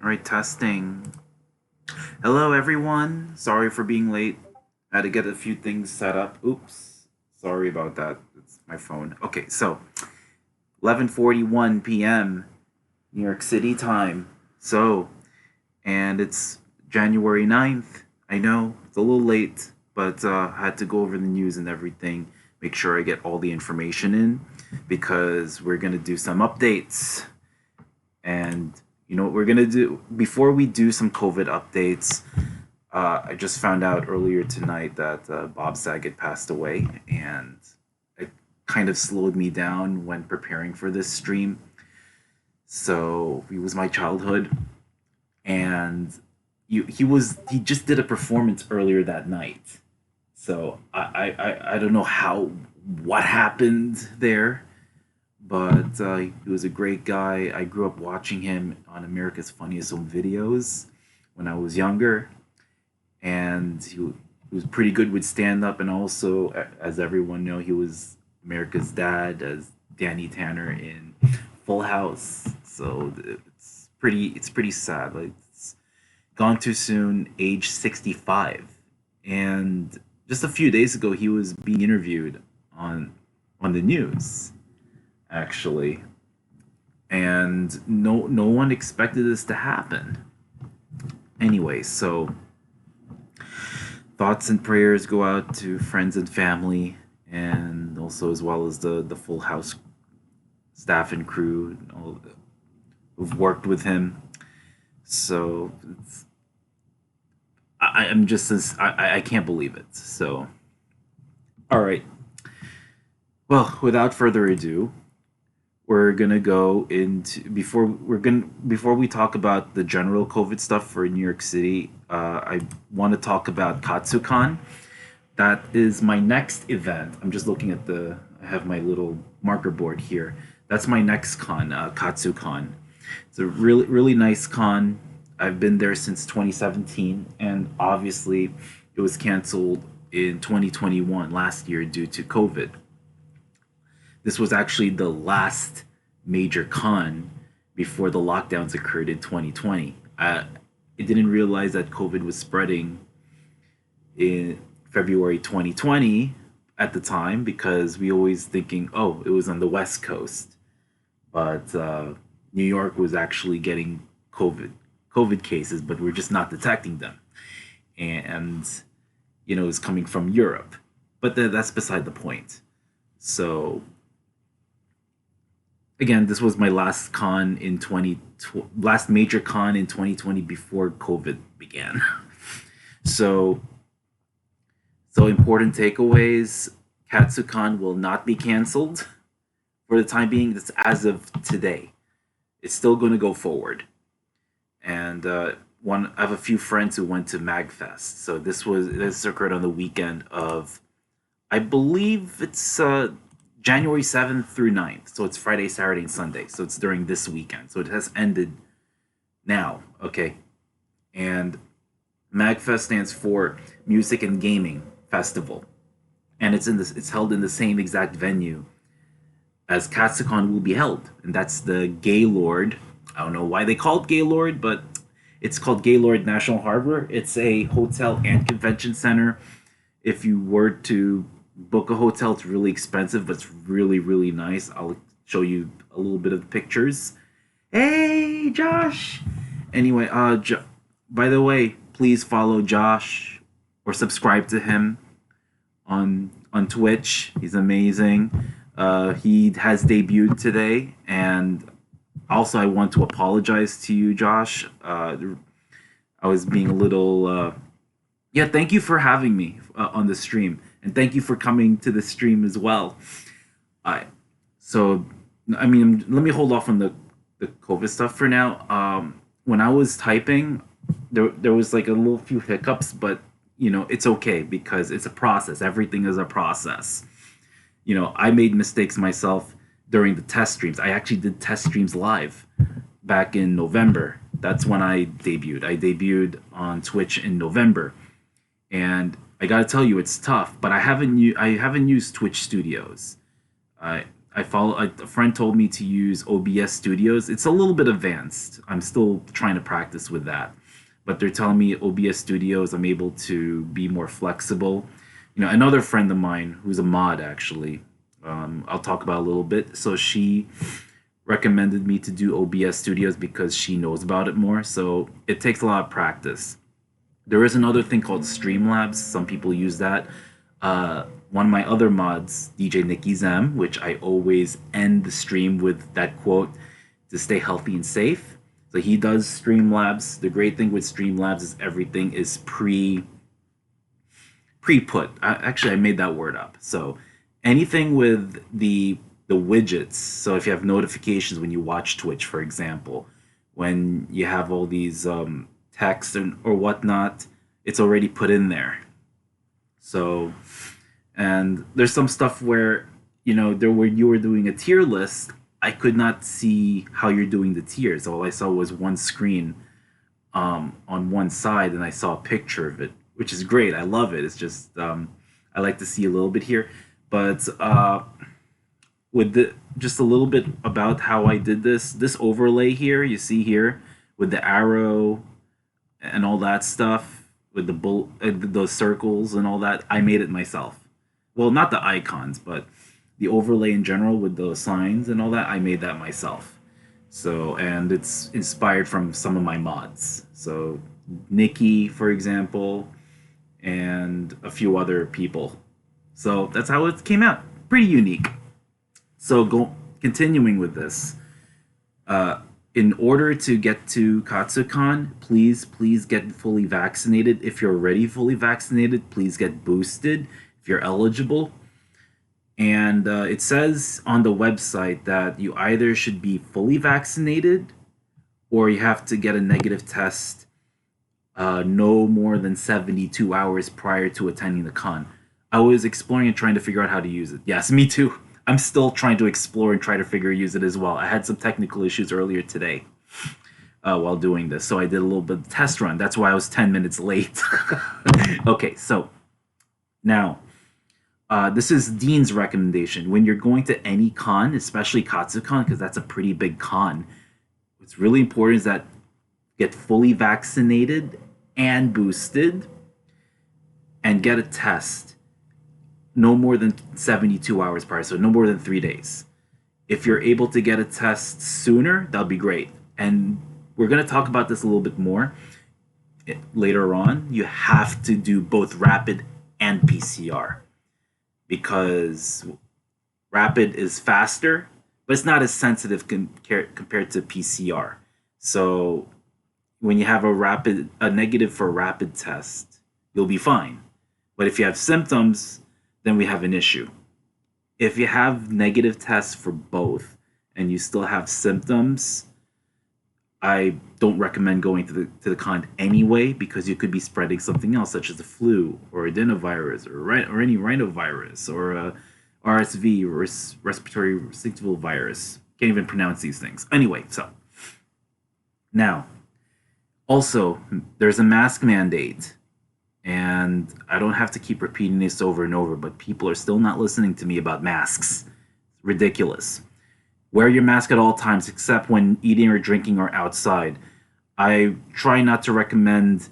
All right, testing. Hello, everyone. Sorry for being late. I had to get a few things set up. Oops. Sorry about that. It's my phone. Okay, so 11:41 p.m. New York City time. And it's January 9th. I know it's a little late, but I had to go over the news and everything. Make sure I get all the information in because we're gonna do some updates. And you know what we're gonna do before we do some COVID updates. I just found out earlier tonight that Bob Saget passed away, and it kind of slowed me down when preparing for this stream. So he was my childhood, and he just did a performance earlier that night. So I don't know what happened there, but he was a great guy. I grew up watching him on America's Funniest Home Videos when I was younger, and he was pretty good with stand up, and also, as everyone know, he was America's dad as Danny Tanner in Full House. So it's pretty sad. Like it's gone too soon, age 65, and just a few days ago he was being interviewed on the news actually, and no one expected this to happen. Anyway, so thoughts and prayers go out to friends and family, and also as well as the Full House staff and crew, all who've worked with him. So I'm just as I can't believe it. So all right. Well, without further ado, we're gonna go into before we talk about the general COVID stuff for New York City. I want to talk about KatsuCon. That is my next event. I'm just looking at I have my little marker board here. That's my next con, KatsuCon. It's a really nice con. I've been there since 2017, and obviously it was canceled in 2021 last year due to COVID. This was actually the last major con before the lockdowns occurred in 2020. I didn't realize that COVID was spreading in February 2020 at the time because we always thinking, oh, it was on the West Coast, but New York was actually getting COVID cases, but we're just not detecting them, and it's coming from Europe, but that's beside the point. So again, this was my last major con in 2020 before COVID began. So important takeaways: Katsucon will not be canceled for the time being. That's as of today. It's still going to go forward. And I have a few friends who went to Magfest. So this occurred on the weekend of, I believe it's January 7th through 9th. So it's Friday, Saturday, and Sunday. So it's during this weekend. So it has ended now. Okay. And MagFest stands for Music and Gaming Festival. And it's held in the same exact venue as Katsucon will be held. And that's the Gaylord. I don't know why they call it Gaylord, but it's called Gaylord National Harbor. It's a hotel and convention center. If you were to book a hotel, it's really expensive, but it's really, really nice. I'll show you a little bit of the pictures. Hey, Josh! Anyway, by the way, please follow Josh or subscribe to him on Twitch. He's amazing. He has debuted today, and also I want to apologize to you, Josh. I was being a little. Yeah, thank you for having me on the stream, and thank you for coming to the stream as well. I so I mean, let me hold off on the COVID stuff for now. When I was typing, there was like a little few hiccups, but it's okay because it's a process. Everything is a process. I made mistakes myself during the test streams. I actually did test streams live back in November. That's when I debuted. I debuted on Twitch in November, and I gotta tell you, it's tough. But I haven't used Twitch Studios. I I follow. A friend told me to use OBS Studios. It's a little bit advanced. I'm still trying to practice with that, but they're telling me OBS Studios. I'm able to be more flexible. Another friend of mine who's a mod actually. I'll talk about a little bit. So she recommended me to do OBS Studios because she knows about it more. So it takes a lot of practice. There is another thing called Streamlabs. Some people use that. One of my other mods, DJ Nicky Zem, which I always end the stream with that quote to stay healthy and safe. So he does Streamlabs. The great thing with Streamlabs is everything is pre-put. Actually, I made that word up. So anything with the widgets. So if you have notifications when you watch Twitch, for example, when you have all these text or whatnot, it's already put in there. So, and there's some stuff where there where you were doing a tier list, I could not see how you're doing the tiers. All I saw was one screen on one side, and I saw a picture of it, which is great. I love it. It's just I like to see a little bit here, but with the just a little bit about how I did this overlay here. You see here with the arrow and all that stuff with the those circles and all that. I made it myself. Well, not the icons, but the overlay in general with the signs and all that. I made that myself. So, and it's inspired from some of my mods. So, Nikki, for example, and a few other people. So that's how it came out. Pretty unique. So continuing with this, in order to get to Katsucon, please get fully vaccinated. If you're already fully vaccinated, please get boosted if you're eligible. And it says on the website that you either should be fully vaccinated or you have to get a negative test no more than 72 hours prior to attending the con. I was exploring and trying to figure out how to use it. Yes, me too. I'm still trying to explore and try to use it as well. I had some technical issues earlier today while doing this, so I did a little bit of test run. That's why I was 10 minutes late. Okay, so now this is Dean's recommendation. When you're going to any con, especially Katsucon, because that's a pretty big con, what's really important is that get fully vaccinated and boosted and get a test no more than 72 hours prior, so no more than 3 days. If you're able to get a test sooner, that'll be great. And we're going to talk about this a little bit more later on. You have to do both rapid and PCR because rapid is faster, but it's not as sensitive compared to PCR. So when you have a negative for a rapid test, you'll be fine. But if you have symptoms, then we have an issue. If you have negative tests for both and you still have symptoms, I don't recommend going to the con anyway because you could be spreading something else, such as the flu or adenovirus or any rhinovirus or a RSV or respiratory syncytial virus. Can't even pronounce these things. Anyway, so now also there's a mask mandate. And I don't have to keep repeating this over and over, but people are still not listening to me about masks. It's ridiculous. Wear your mask at all times, except when eating or drinking or outside. I try not to recommend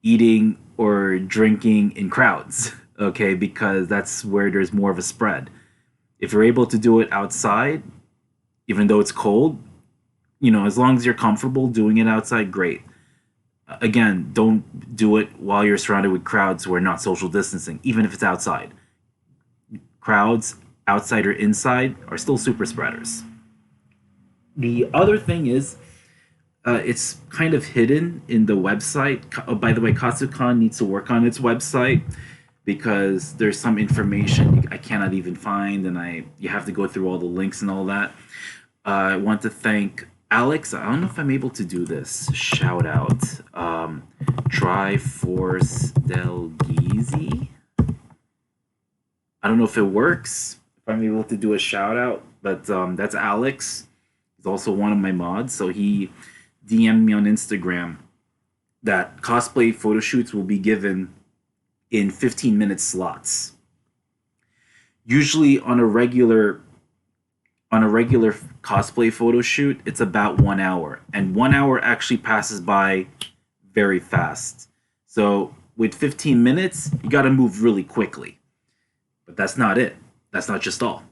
eating or drinking in crowds, okay, because that's where there's more of a spread. If you're able to do it outside, even though it's cold, as long as you're comfortable doing it outside, great. Again, don't do it while you're surrounded with crowds who are not social distancing, even if it's outside. Crowds, outside or inside, are still super spreaders. The other thing is, it's kind of hidden in the website. Oh, by the way, Katsucon needs to work on its website because there's some information I cannot even find, and you have to go through all the links and all that. I want to thank Alex. I don't know if I'm able to do this. Shout out. Triforce Del Gizi. I don't know if it works, if I'm able to do a shout out, but that's Alex. He's also one of my mods. So he DM'd me on Instagram that cosplay photo shoots will be given in 15-minute slots. Usually on a regular On a regular cosplay photo shoot, it's about 1 hour, and 1 hour actually passes by very fast. So with 15 minutes, you got to move really quickly. But that's not it. That's not just all.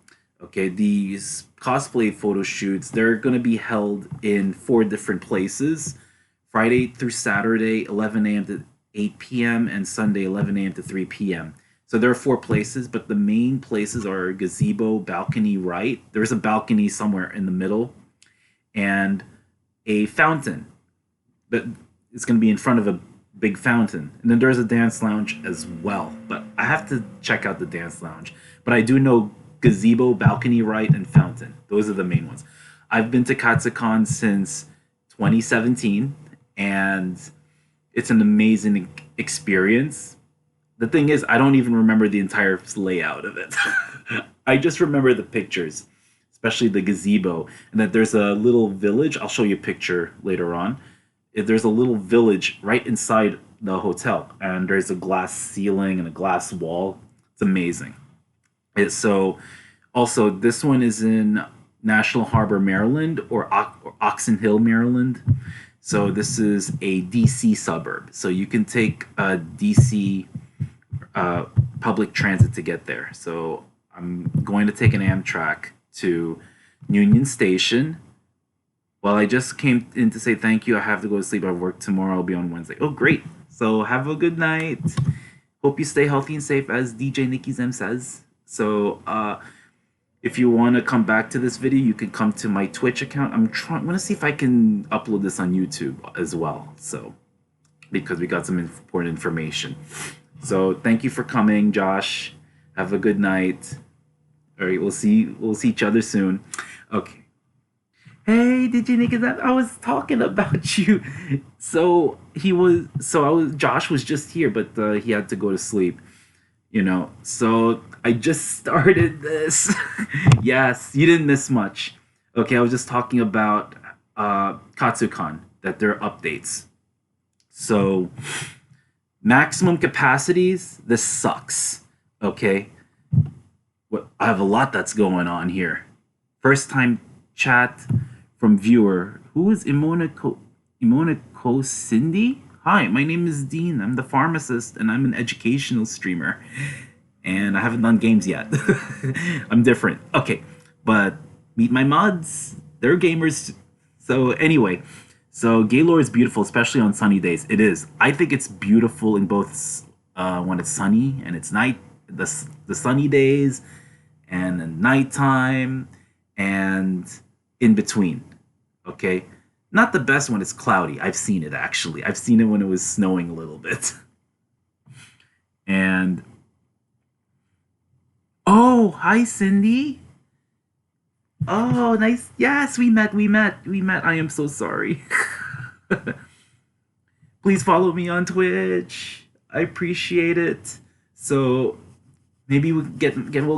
Okay, these cosplay photo shoots, they're going to be held in four different places: Friday through Saturday, 11 a.m. to 8 p.m., and Sunday, 11 a.m. to 3 p.m. So there are four places, but the main places are gazebo, balcony right. There's a balcony somewhere in the middle, and a fountain that is going to be in front of a big fountain. And then there's a dance lounge as well. But I have to check out the dance lounge. But I do know gazebo, balcony right, and fountain. Those are the main ones. I've been to Katsucon since 2017, and it's an amazing experience. The thing is, I don't even remember the entire layout of it. I just remember the pictures, especially the gazebo, and that there's a little village. I'll show you a picture later on. There's a little village right inside the hotel, and there's a glass ceiling and a glass wall. It's amazing. So, also, this one is in National Harbor, Maryland, or Oxon Hill, Maryland. So this is a DC suburb. So you can take a DC public transit to get there. So I'm going to take an Amtrak to Union Station. Well, I just came in to say thank you. I have to go to sleep. I work tomorrow. I'll be on Wednesday. Oh, great. So have a good night. Hope you stay healthy and safe, as DJ Nikki Zem says. So if you want to come back to this video, you can come to my Twitch account. I'm going to see if I can upload this on YouTube as well. So because we got some important information. So thank you for coming, Josh. Have a good night. All right, we'll see each other soon. Okay. Hey, did you think of that? I was talking about you. Josh was just here, but he had to go to sleep. So I just started this. Yes, you didn't miss much. Okay, I was just talking about Katsucon, that there are updates. So maximum capacities, this sucks. Okay. I have a lot that's going on here. First time chat from viewer. Who is Imoniko Cindy? Hi, my name is Dean. I'm the pharmacist and I'm an educational streamer. And I haven't done games yet. I'm different. Okay, but meet my mods. They're gamers. So anyway, Gaylord is beautiful, especially on sunny days. It is. I think it's beautiful in both when it's sunny and it's night, the sunny days, and the nighttime, and in between. Okay, not the best when it's cloudy. I've seen it actually. I've seen it when it was snowing a little bit. And oh, hi Cindy. Oh, nice. Yes, we met. I am so sorry. Please follow me on Twitch. I appreciate it. So maybe we'll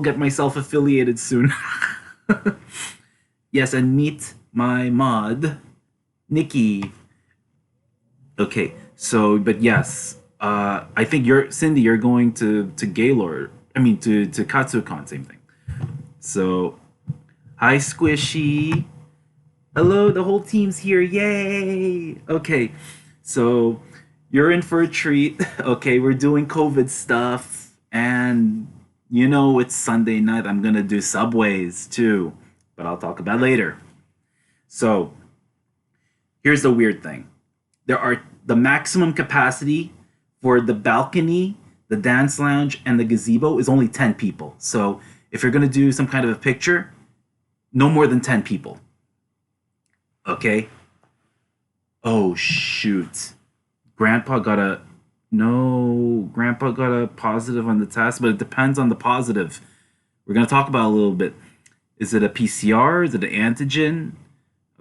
get myself affiliated soon. Yes, and meet my mod, Nikki. Okay, so but yes, I think Cindy. You're going to Gaylord. I mean to Katsucon. Same thing. So hi, Squishy. Hello, the whole team's here. Yay! Okay, so you're in for a treat. Okay, we're doing COVID stuff, and it's Sunday night. I'm gonna do Subways too, but I'll talk about it later. So here's the weird thing: the maximum capacity for the balcony, the dance lounge, and the gazebo is only 10 people. So if you're gonna do some kind of a picture, no more than 10 people. Okay. Oh shoot. Grandpa got a positive on the test, but it depends on the positive. We're gonna talk about it a little bit. Is it a PCR? Is it an antigen?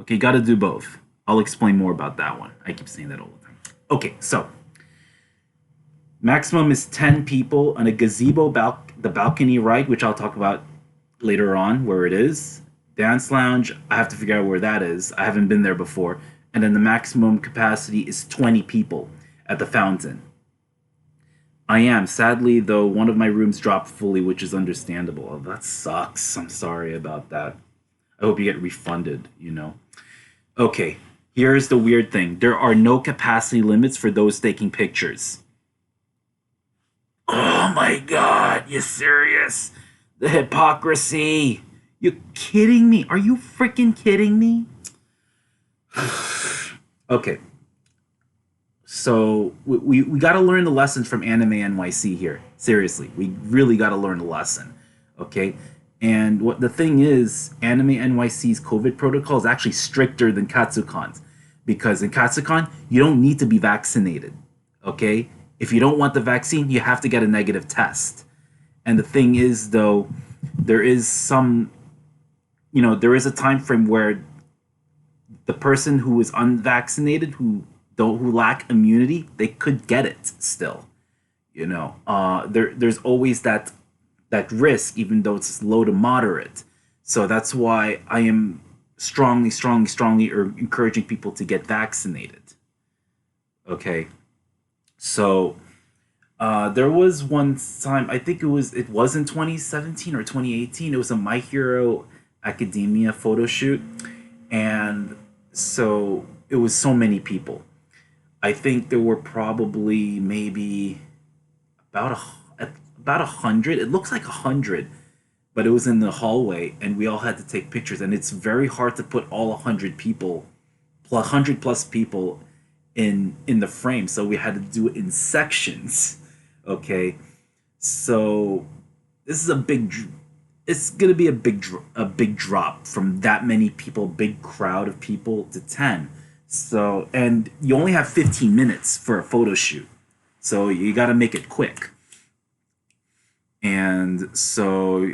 Okay, gotta do both. I'll explain more about that one. I keep saying that all the time. Okay, so maximum is 10 people on a gazebo the balcony right, which I'll talk about later on where it is. Dance lounge, I have to figure out where that is. I haven't been there before. And then the maximum capacity is 20 people at the fountain. I am. Sadly, though, one of my rooms dropped fully, which is understandable. Oh, that sucks. I'm sorry about that. I hope you get refunded, you know. Okay, here's the weird thing. There are no capacity limits for those taking pictures. Oh my god, you serious? The hypocrisy. You kidding me? Are you freaking kidding me? Okay, so we got to learn the lessons from Anime NYC here. Seriously, we really got to learn the lesson. Okay, and what the thing is, Anime NYC's COVID protocol is actually stricter than Katsukon's because in Katsucon you don't need to be vaccinated. Okay, if you don't want the vaccine, you have to get a negative test. And the thing is, though, there is some, there is a time frame where the person who is unvaccinated, who lack immunity, they could get it still. There's always that risk, even though it's low to moderate. So that's why I am strongly encouraging people to get vaccinated. Okay, so there was one time, I think it was in 2017 or 2018. It was a My Hero Academia photo shoot, and so it was so many people. I think there were probably maybe about about 100. It looks like 100, but it was in the hallway, and we all had to take pictures. And it's very hard to put all 100 people, plus 100 plus people, in the frame. So we had to do it in sections. Okay, so this is it's gonna be a big drop from that many people, big crowd of people to 10. So, and you only have 15 minutes for a photo shoot, so you got to make it quick. And so,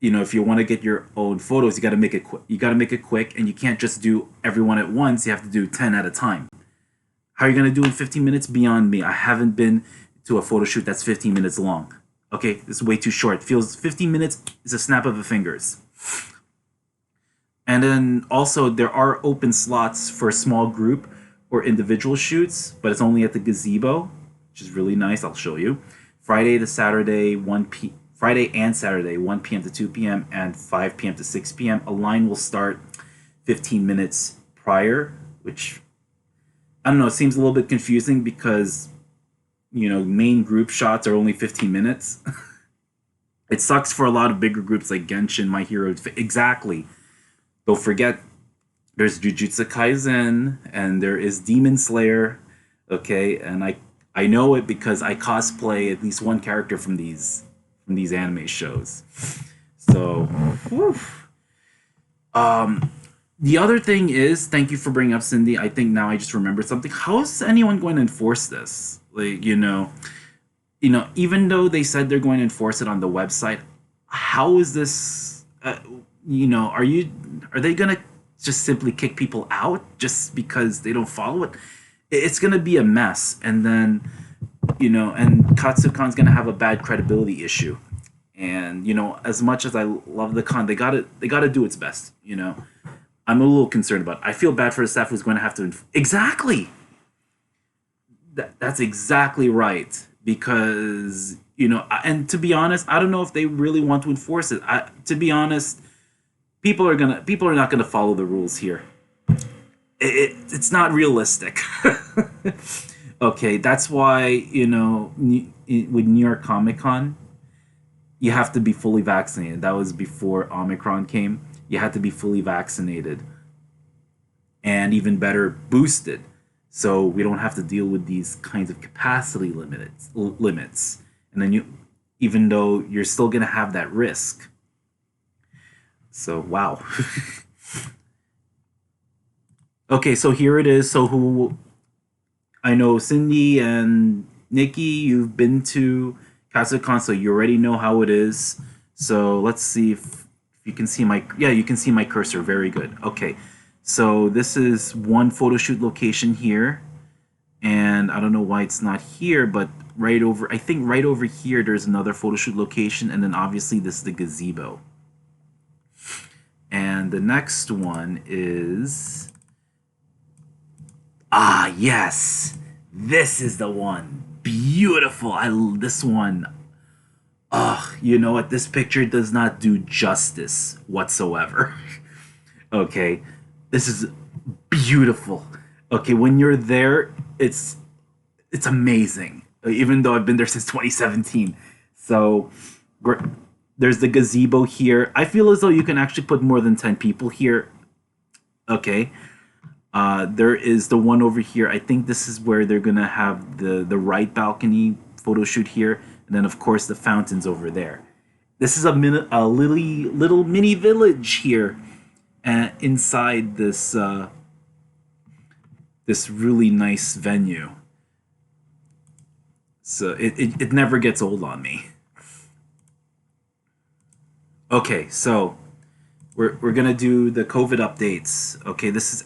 if you want to get your own photos, you got to make it quick. You got to make it quick, and you can't just do everyone at once. You have to do 10 at a time. How are you gonna do in 15 minutes? Beyond me. I haven't been to a photo shoot that's 15 minutes long. Okay, this is way too short. It feels 15 minutes is a snap of the fingers. And then also there are open slots for small group or individual shoots, but it's only at the gazebo, which is really nice. I'll show you. Friday and Saturday, 1 p.m. to 2 p.m. and 5 p.m. to 6 p.m. A line will start 15 minutes prior, which I don't know, it seems a little bit confusing because main group shots are only 15 minutes. It sucks for a lot of bigger groups like Genshin, My Hero. Exactly. Don't forget, there's Jujutsu Kaisen and there is Demon Slayer. Okay, and I know it because I cosplay at least one character from these anime shows. So, whew. The other thing is, thank you for bringing up Cindy. I think now I just remembered something. How is anyone going to enforce this? Like, even though they said they're going to enforce it on the website, how is this? Are they gonna just simply kick people out just because they don't follow it? It's gonna be a mess, and then and Katsukon's gonna have a bad credibility issue. And as much as I love the con, they gotta do its best. I'm a little concerned about it. I feel bad for the staff who's going to have to exactly. That's exactly right, because and to be honest, I don't know if they really want to enforce it. To be honest, people are not gonna follow the rules here. It's not realistic. Okay, that's why with New York Comic Con, you have to be fully vaccinated. That was before Omicron came. You had to be fully vaccinated, and even better, boosted, so we don't have to deal with these kinds of capacity limits. And then even though you're still gonna have that risk. So wow. Okay, so here it is. So who I know, Cindy and Nikki, you've been to Katsucon, so you already know how it is. So let's see if you can see you can see my cursor. Very good. Okay, so this is one photo shoot location here, and I don't know why it's not here, but I think right over here there's another photo shoot location, and then obviously this is the gazebo. And the next one is yes, this is the one. Beautiful. This one. You know what? This picture does not do justice whatsoever. Okay, this is beautiful. Okay, when you're there, it's amazing. Even though I've been there since 2017, so there's the gazebo here. I feel as though you can actually put more than 10 people here. Okay, there is the one over here. I think this is where they're gonna have the right balcony photo shoot here, and then of course the fountains over there. This is a little mini village here, inside this really nice venue. So it never gets old on me. Okay, so we're gonna do the COVID updates. Okay, this is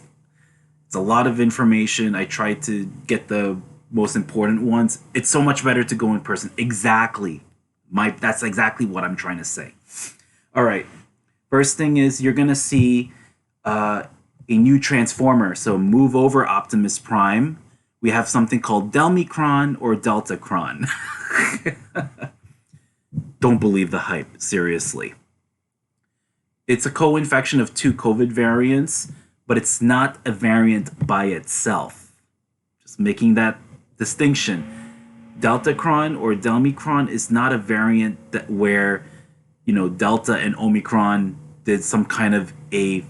it's a lot of information. I tried to get the most important ones. It's so much better to go in person. Exactly. That's exactly what I'm trying to say. All right. First thing is you're gonna see a new transformer. So move over Optimus Prime. We have something called Delmicron or Deltacron. Don't believe the hype. Seriously. It's a co-infection of two COVID variants, but it's not a variant by itself. Just making that distinction. Deltacron or Delmicron is not a variant that where, Delta and Omicron did some kind of a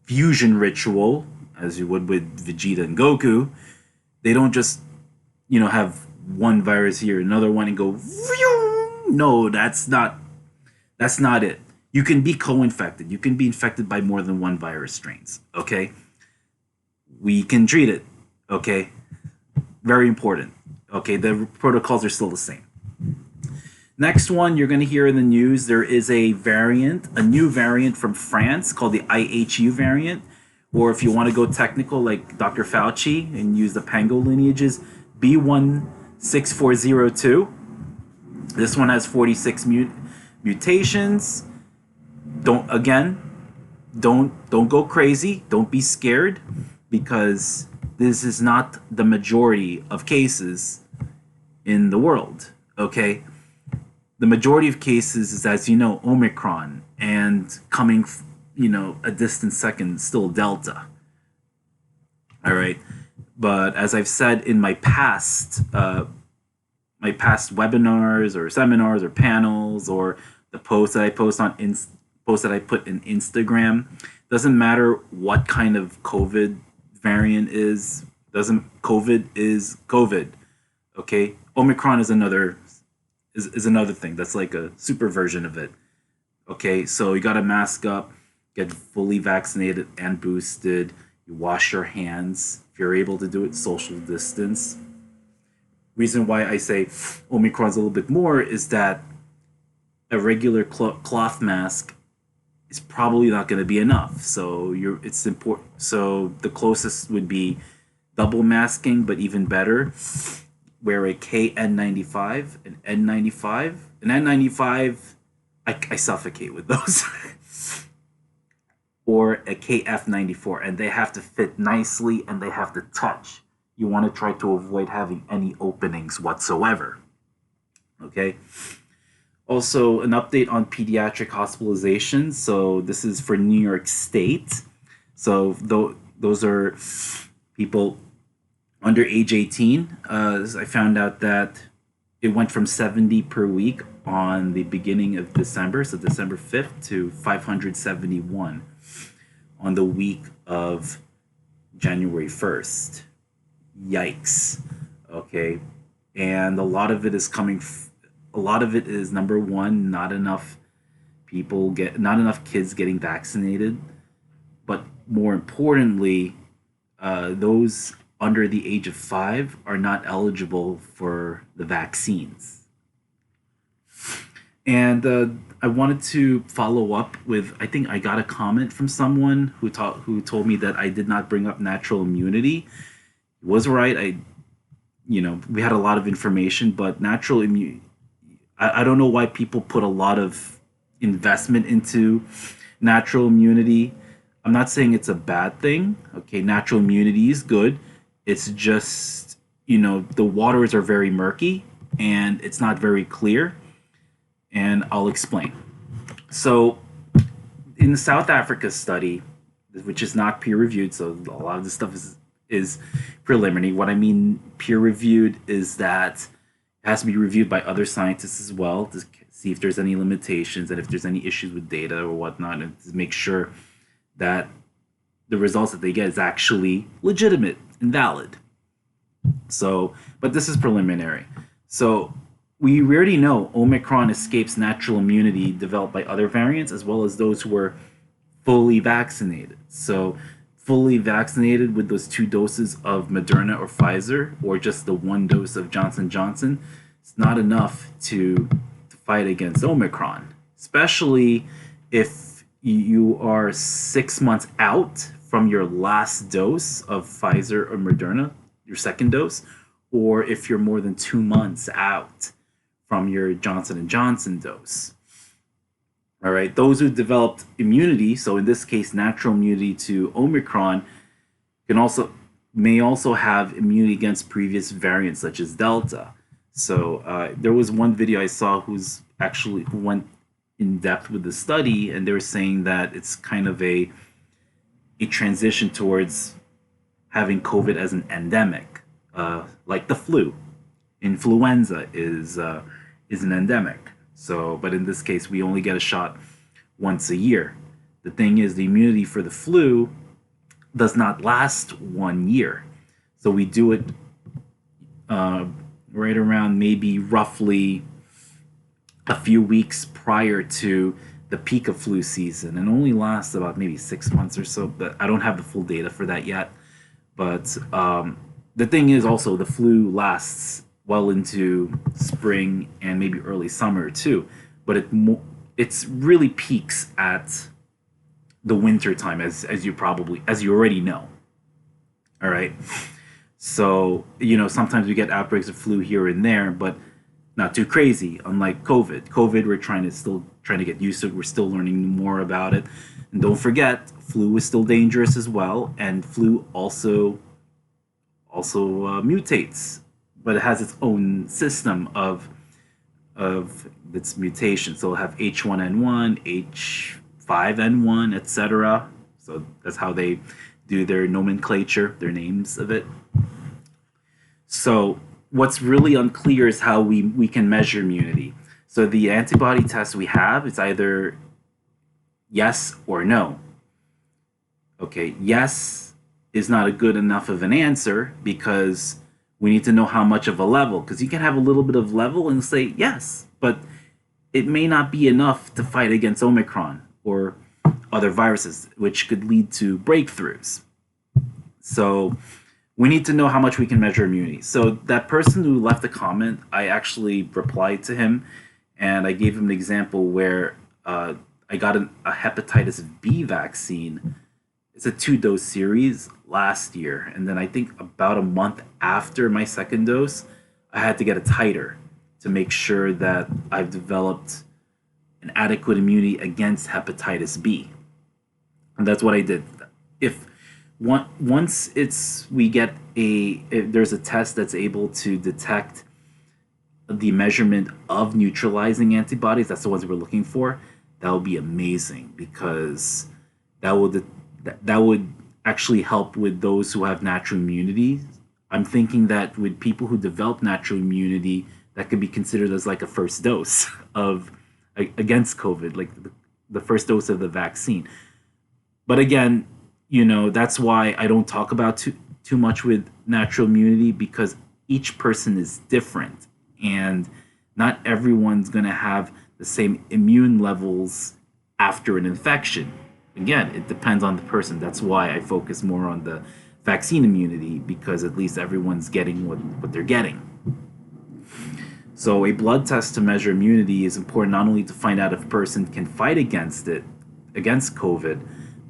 fusion ritual, as you would with Vegeta and Goku. They don't just, have one virus here, another one, and go. No, that's not it. You can be co-infected. You can be infected by more than one virus strains. Okay, we can treat it. Okay, very important. Okay, the protocols are still the same. Next one you're going to hear in the news, there is a new variant from France called the IHU variant, or if you want to go technical like Dr. Fauci and use the Pango lineages, B16402. This one has 46 mutations. Don't go crazy. Don't be scared, because this is not the majority of cases in the world. Okay, the majority of cases is, as you know, Omicron, and coming, a distant second, still Delta. All right, but as I've said in my past webinars or seminars or panels, or the posts that I posts that I put in Instagram, doesn't matter what kind of COVID variant is. Doesn't COVID is COVID. Okay, Omicron is another thing. That's like a super version of it. Okay, so you got to mask up, get fully vaccinated and boosted. You wash your hands if you're able to do it. Social distance. Reason why I say Omicron's a little bit more is that a regular cloth mask is probably not going to be enough. So it's important. So the closest would be double masking, but even better, wear a KN95, an N95. An N95, I suffocate with those. Or a KF94, and they have to fit nicely and they have to touch. You want to try to avoid having any openings whatsoever. Okay. Also, an update on pediatric hospitalizations. So this is for New York State. So those are people under age 18. I found out that it went from 70 per week on the beginning of December, so December 5th, to 571 on the week of January 1st. Yikes. Okay. And a lot of it is number one, not enough not enough kids getting vaccinated, but more importantly, those under the age of 5 are not eligible for the vaccines. And I wanted to follow up with, I think I got a comment from someone who told me that I did not bring up natural immunity. It was right. We had a lot of information, but natural immunity, I don't know why people put a lot of investment into natural immunity. I'm not saying it's a bad thing. Okay, natural immunity is good. It's just, the waters are very murky and it's not very clear. And I'll explain. So, in the South Africa study, which is not peer reviewed. So a lot of this stuff is preliminary. What I mean peer reviewed is that it has to be reviewed by other scientists as well to see if there's any limitations and if there's any issues with data or whatnot, and to make sure that the results that they get is actually legitimate and valid. So, but this is preliminary. So we already know Omicron escapes natural immunity developed by other variants as well as those who were fully vaccinated. So fully vaccinated with those 2 doses of Moderna or Pfizer, or just the 1 dose of Johnson Johnson, it's not enough to fight against Omicron, especially if you are 6 months out from your last dose of Pfizer or Moderna, your second dose, or if you're more than 2 months out from your Johnson and Johnson dose. All right, those who developed immunity, so in this case, natural immunity to Omicron, may also have immunity against previous variants such as Delta. So there was one video I saw who went in depth with the study, and they were saying that it's kind of a transition towards having COVID as an endemic, like the flu. Influenza is an endemic. So, but in this case, we only get a shot once a year. The thing is, the immunity for the flu does not last 1 year. So we do it right around maybe roughly a few weeks prior to the peak of flu season, and only lasts about maybe 6 months or so. But I don't have the full data for that yet. But the thing is also the flu lasts well into spring and maybe early summer too, but it's really peaks at the winter time, as you already know. All right, so sometimes we get outbreaks of flu here and there, but not too crazy. Unlike COVID, we're trying to get used to it. We're still learning more about it, and don't forget, flu is still dangerous as well, and flu also mutates, but it has its own system of its mutation. So it'll have H1N1, H5N1, etc. So that's how they do their nomenclature, their names of it. So what's really unclear is how we can measure immunity. So the antibody test we have is either yes or no. Okay, yes is not a good enough of an answer because we need to know how much of a level, because you can have a little bit of level and say yes, but it may not be enough to fight against Omicron or other viruses, which could lead to breakthroughs. So we need to know how much we can measure immunity. So that person who left a comment, I actually replied to him, and I gave him an example where I got a hepatitis B vaccine. It's a 2-dose series last year, and then I think about a month after my second dose, I had to get a titer to make sure that I've developed an adequate immunity against hepatitis B, and that's what I did. If once if there's a test that's able to detect the measurement of neutralizing antibodies, that's the ones we're looking for. That would be amazing, because that would actually help with those who have natural immunity. I'm thinking that with people who develop natural immunity, that could be considered as like a first dose of against COVID, like the first dose of the vaccine. But again, that's why I don't talk about too much with natural immunity, because each person is different, and not everyone's going to have the same immune levels after an infection. Again, it depends on the person. That's why I focus more on the vaccine immunity, because at least everyone's getting what they're getting. So a blood test to measure immunity is important not only to find out if a person can fight against COVID,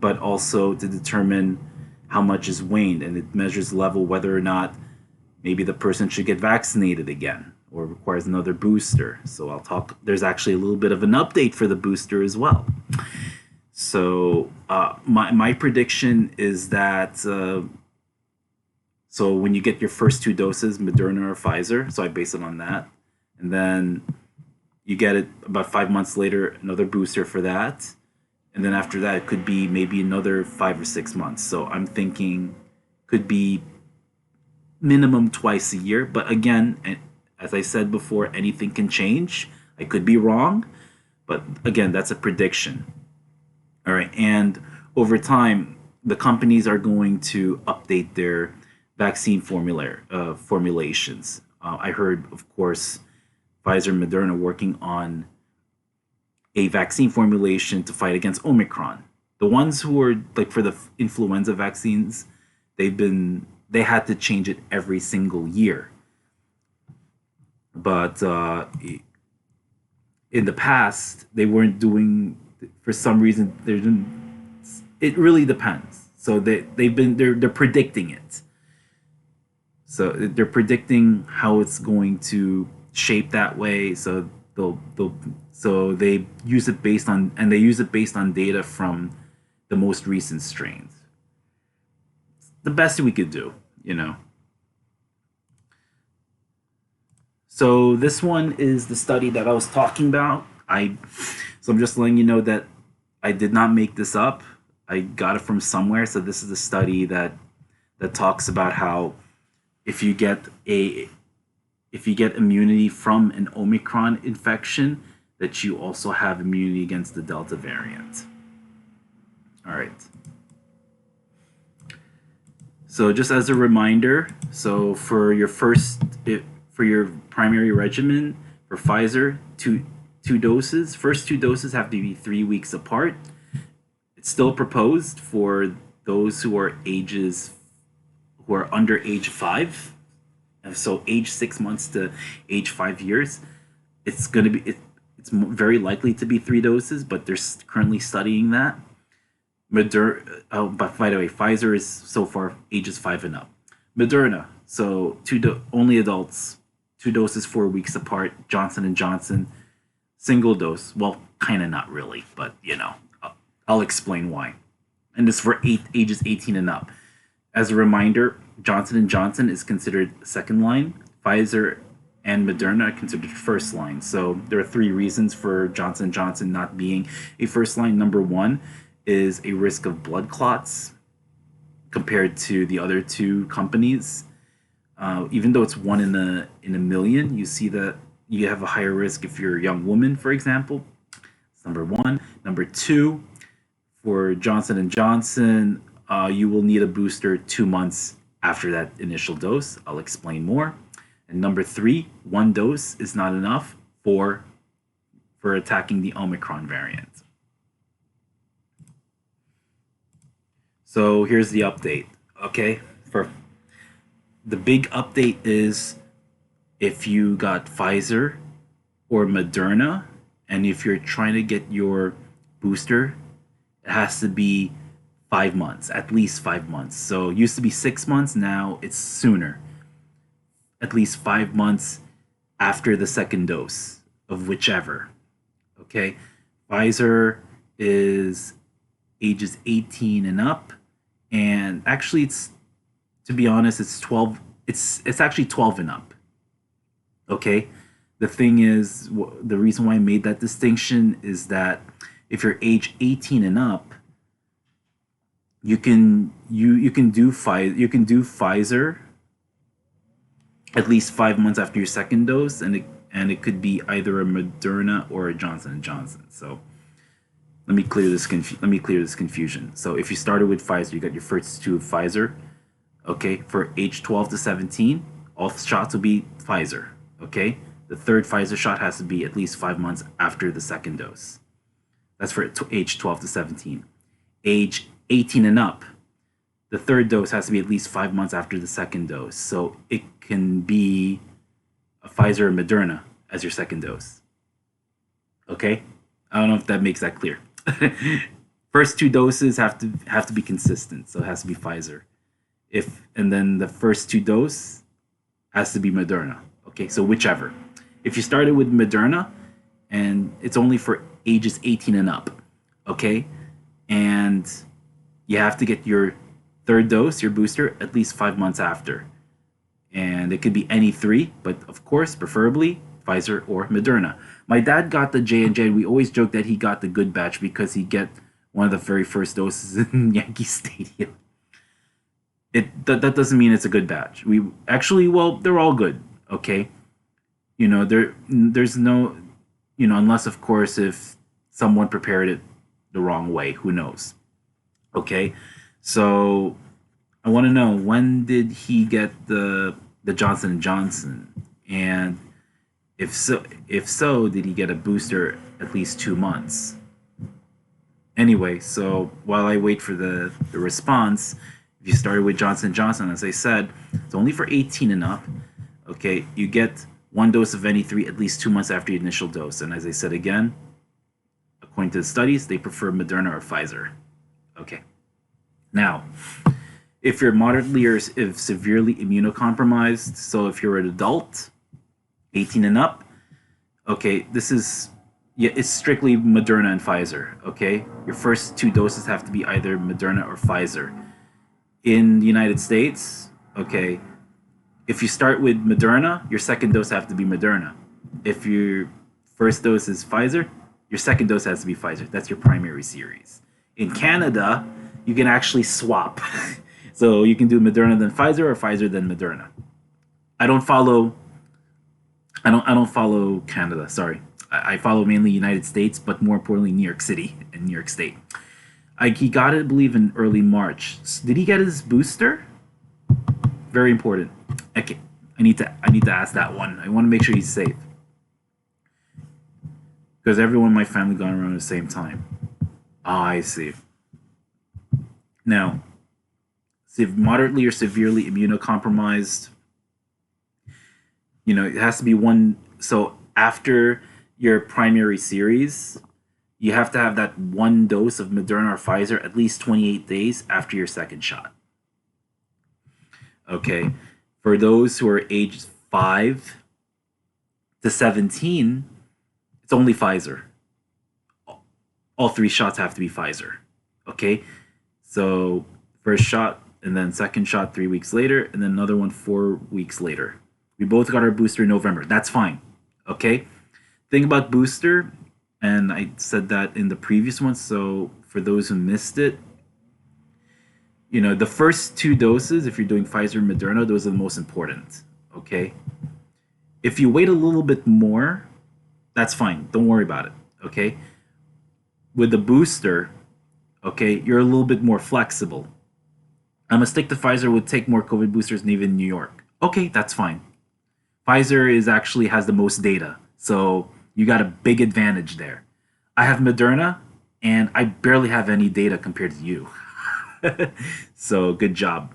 but also to determine how much is waned, and it measures level whether or not maybe the person should get vaccinated again or requires another booster. So there's actually a little bit of an update for the booster as well. So my prediction is that so when you get your first 2 doses, Moderna or Pfizer, so I base it on that, and then you get it about 5 months later, another booster for that, and then after that it could be maybe another 5 or 6 months. So I'm thinking could be minimum twice a year. But again, as I said before, anything can change. I could be wrong, but again, that's a prediction. All right, and over time, the companies are going to update their vaccine formulations. I heard, of course, Pfizer and Moderna working on a vaccine formulation to fight against Omicron. The ones who are like for the influenza vaccines, they had to change it every single year. But in the past, they weren't doing for some reason. They didn't. It really depends. So they're predicting it. So they're predicting how it's going to shape that way. So they use it based on data from the most recent strains. The best we could do, you know. So this one is the study that I was talking about. I'm just letting you know that I did not make this up. I got it from somewhere. So this is a study that talks about how if you get immunity from an Omicron infection, that you also have immunity against the Delta variant. All right. So just as a reminder, so for your primary regimen for Pfizer, two doses. First 2 doses have to be 3 weeks apart. It's still proposed for those who are under age 5, so age 6 months to age 5 years. It's very likely to be 3 doses, but they're currently studying that. But by the way, Pfizer is so far ages 5 and up. Moderna, so only adults, 2 doses 4 weeks apart. Johnson and Johnson, single dose. Well, kind of not really, but I'll explain why. And this for ages 18 and up. As a reminder, Johnson and Johnson is considered second line. Pfizer and Moderna are considered first line. So there are 3 reasons for Johnson & Johnson not being a first line. Number 1 is a risk of blood clots compared to the other 2 companies. Even though it's 1 in a million, you see that you have a higher risk if you're a young woman, for example. That's number 1. Number 2, for Johnson & Johnson, you will need a booster 2 months after that initial dose. I'll explain more. And number 3, 1 dose is not enough for attacking the Omicron variant. So here's the update. Okay, for the big update is if you got Pfizer or Moderna, and if you're trying to get your booster, it has to be 5 months, at least 5 months. So it used to be 6 months, now it's sooner. At least 5 months after the second dose of whichever. Okay, Pfizer is ages 18 and up, and actually it's, to be honest, it's 12. It's actually 12 and up. Okay, the thing is, the reason why I made that distinction is that if you're age 18 and up, you can do Pfizer at least 5 months after your second dose, and it could be either a Moderna or a Johnson and Johnson. So let me clear this confusion. So if you started with Pfizer, you got your first 2 of Pfizer. Okay, for age 12 to 17, all shots will be Pfizer. Okay, the third Pfizer shot has to be at least 5 months after the second dose. That's for age 12 to 17. Age 18 and up, the third dose has to be at least 5 months after the second dose. So it can be a Pfizer or Moderna as your second dose. Okay, I don't know if that makes that clear. First 2 doses have to be consistent, so it has to be Pfizer. And then the first 2 dose has to be Moderna. Okay, so whichever. If you started with Moderna, and it's only for ages 18 and up, okay, and you have to get your third dose, your booster, at least 5 months after. And it could be any 3, but of course, preferably Pfizer or Moderna. My dad got the J&J, and we always joke that he got the good batch because he get one of the very first doses in Yankee Stadium. That doesn't mean it's a good batch. We actually, well, they're all good. Okay, there's no, unless of course if someone prepared it the wrong way, who knows? Okay, so I want to know, when did he get the Johnson and Johnson, and if so, did he get a booster at least 2 months? Anyway, so while I wait for the response, if you started with Johnson Johnson, as I said, it's only for 18 and up. Okay, you get one dose of any three at least 2 months after the initial dose. And as I said again, according to the studies, they prefer Moderna or Pfizer. Okay. Now, if you're moderately or if severely immunocompromised, so if you're an adult, 18 and up, okay, this is, yeah, it's strictly Moderna and Pfizer. Okay, your first two doses have to be either Moderna or Pfizer. In the United States, okay, if you start with Moderna, your second dose have to be Moderna. If your first dose is Pfizer, your second dose has to be Pfizer. That's your primary series. In Canada, you can actually swap. So you can do Moderna then Pfizer or Pfizer then Moderna. I don't follow I don't follow Canada, sorry. I follow mainly United States, but more importantly New York City and New York State. He got it, I believe, in early March. Did he get his booster? Very important. Okay, I need to ask that one. I want to make sure he's safe because everyone in my family got around at the same time. Ah, I see. Now, moderately or severely immunocompromised, it has to be one. So after your primary series, you have to have that one dose of Moderna or Pfizer at least 28 days after your second shot. Okay. For those who are aged 5 to 17, it's only Pfizer. All three shots have to be Pfizer. Okay. So first shot and then second shot 3 weeks later, and then another one 4 weeks later. We both got our booster in November. That's fine. Okay. Thing about booster, and I said that in the previous one, so for those who missed it, the first two doses, if you're doing Pfizer and Moderna, those are the most important. Okay. If you wait a little bit more, that's fine. Don't worry about it. Okay. With the booster, okay, you're a little bit more flexible. I'm gonna stick to Pfizer would take more COVID boosters than even New York. Okay, that's fine. Pfizer has the most data, so you got a big advantage there. I have Moderna, and I barely have any data compared to you. So good job.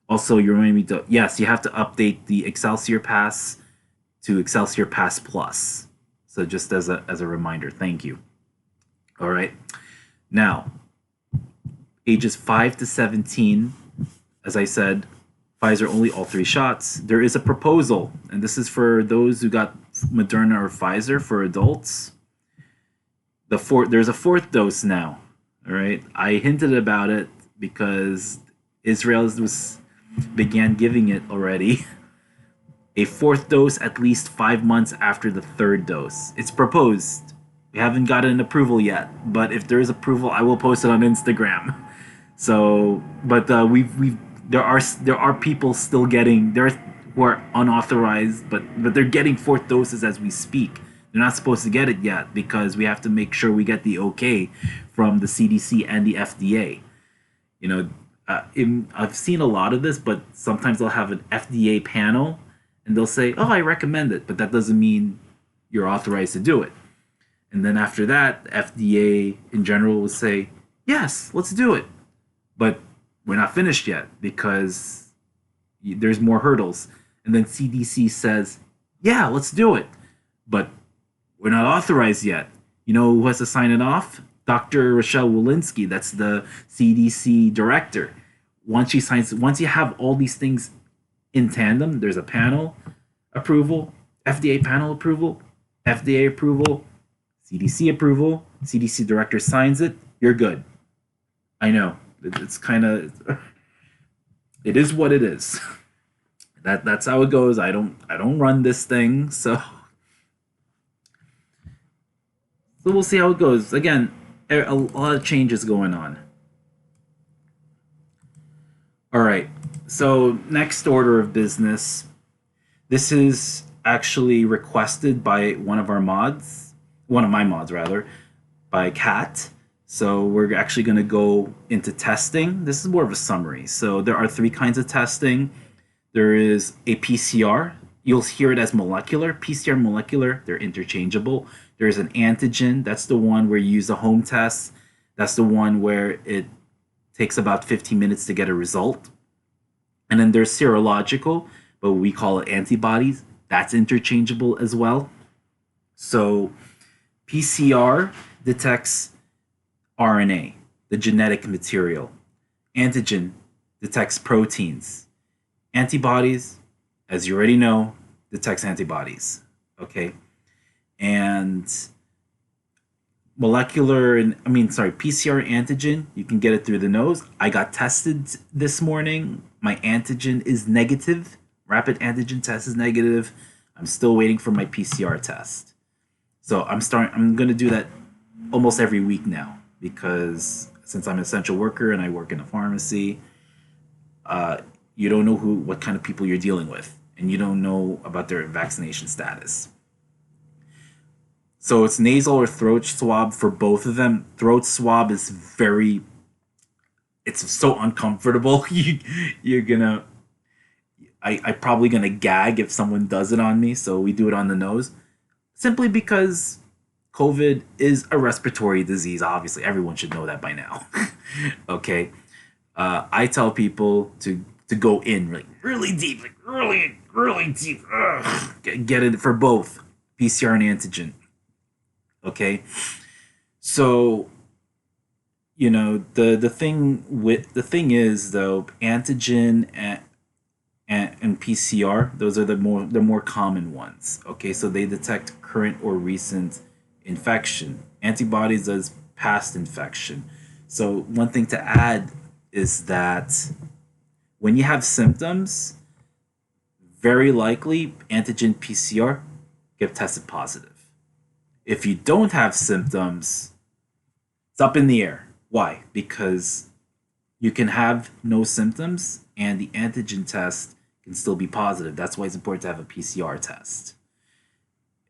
Also, you reminded me to, yes, you have to update the Excelsior Pass to Excelsior Pass Plus. So just as a reminder, thank you. All right. Now, ages 5 to 17, as I said, Pfizer only, all three shots. There is a proposal, and this is for those who got Moderna or Pfizer for adults. There's a fourth dose now. All right. I hinted about it because Israel began giving it already. A fourth dose at least 5 months after the third dose. It's proposed. We haven't gotten approval yet, but if there is approval, I will post it on Instagram. So, but there are people still getting who are unauthorized, but they're getting fourth doses as we speak. They're not supposed to get it yet because we have to make sure we get the okay from the CDC and the FDA. I've seen a lot of this, but sometimes they'll have an FDA panel and they'll say, "Oh, I recommend it," but that doesn't mean you're authorized to do it. And then after that, FDA in general will say, "Yes, let's do it," but we're not finished yet because there's more hurdles. And then CDC says, "Yeah, let's do it," but we're not authorized yet. You know who has to sign it off? Dr. Rochelle Walensky, that's the CDC director. Once you have all these things in tandem, there's a panel approval, FDA panel approval, FDA approval, CDC approval, CDC director signs it, you're good. I know. It's kind of, it is what it is. That's how it goes. I don't run this thing, so we'll see how it goes. Again, A lot of changes going on. All right. So next order of business. This is actually requested by one of my mods rather, by Kat. So we're actually going to go into testing. This is more of a summary. So there are three kinds of testing. There is a PCR. You'll hear it as molecular. PCR and molecular, they're interchangeable. There's an antigen. That's the one where you use a home test. That's the one where it takes about 15 minutes to get a result. And then there's serological, but we call it antibodies. That's interchangeable as well. So PCR detects RNA, the genetic material. Antigen detects proteins. Antibodies, as you already know, detects antibodies. Okay. And PCR antigen, you can get it through the nose. I got tested this morning. My antigen is negative. Rapid antigen test is negative. I'm still waiting for my PCR test. So I'm going to do that almost every week now because since I'm an essential worker and I work in a pharmacy, you don't know what kind of people you're dealing with, and you don't know about their vaccination status. So it's nasal or throat swab for both of them. Throat swab is it's so uncomfortable. You're gonna, I probably gonna gag if someone does it on me. So we do it on the nose, simply because COVID is a respiratory disease. Obviously, everyone should know that by now. Okay, I tell people to go in like really deep, like really deep. Get it for both PCR and antigen. Okay, so the thing is though, antigen and PCR, those are the more common ones. Okay, so they detect current or recent infection. Antibodies does past infection. So one thing to add is that when you have symptoms, very likely antigen PCR get tested positive. If you don't have symptoms, it's up in the air. Why? Because you can have no symptoms and the antigen test can still be positive. That's why it's important to have a PCR test.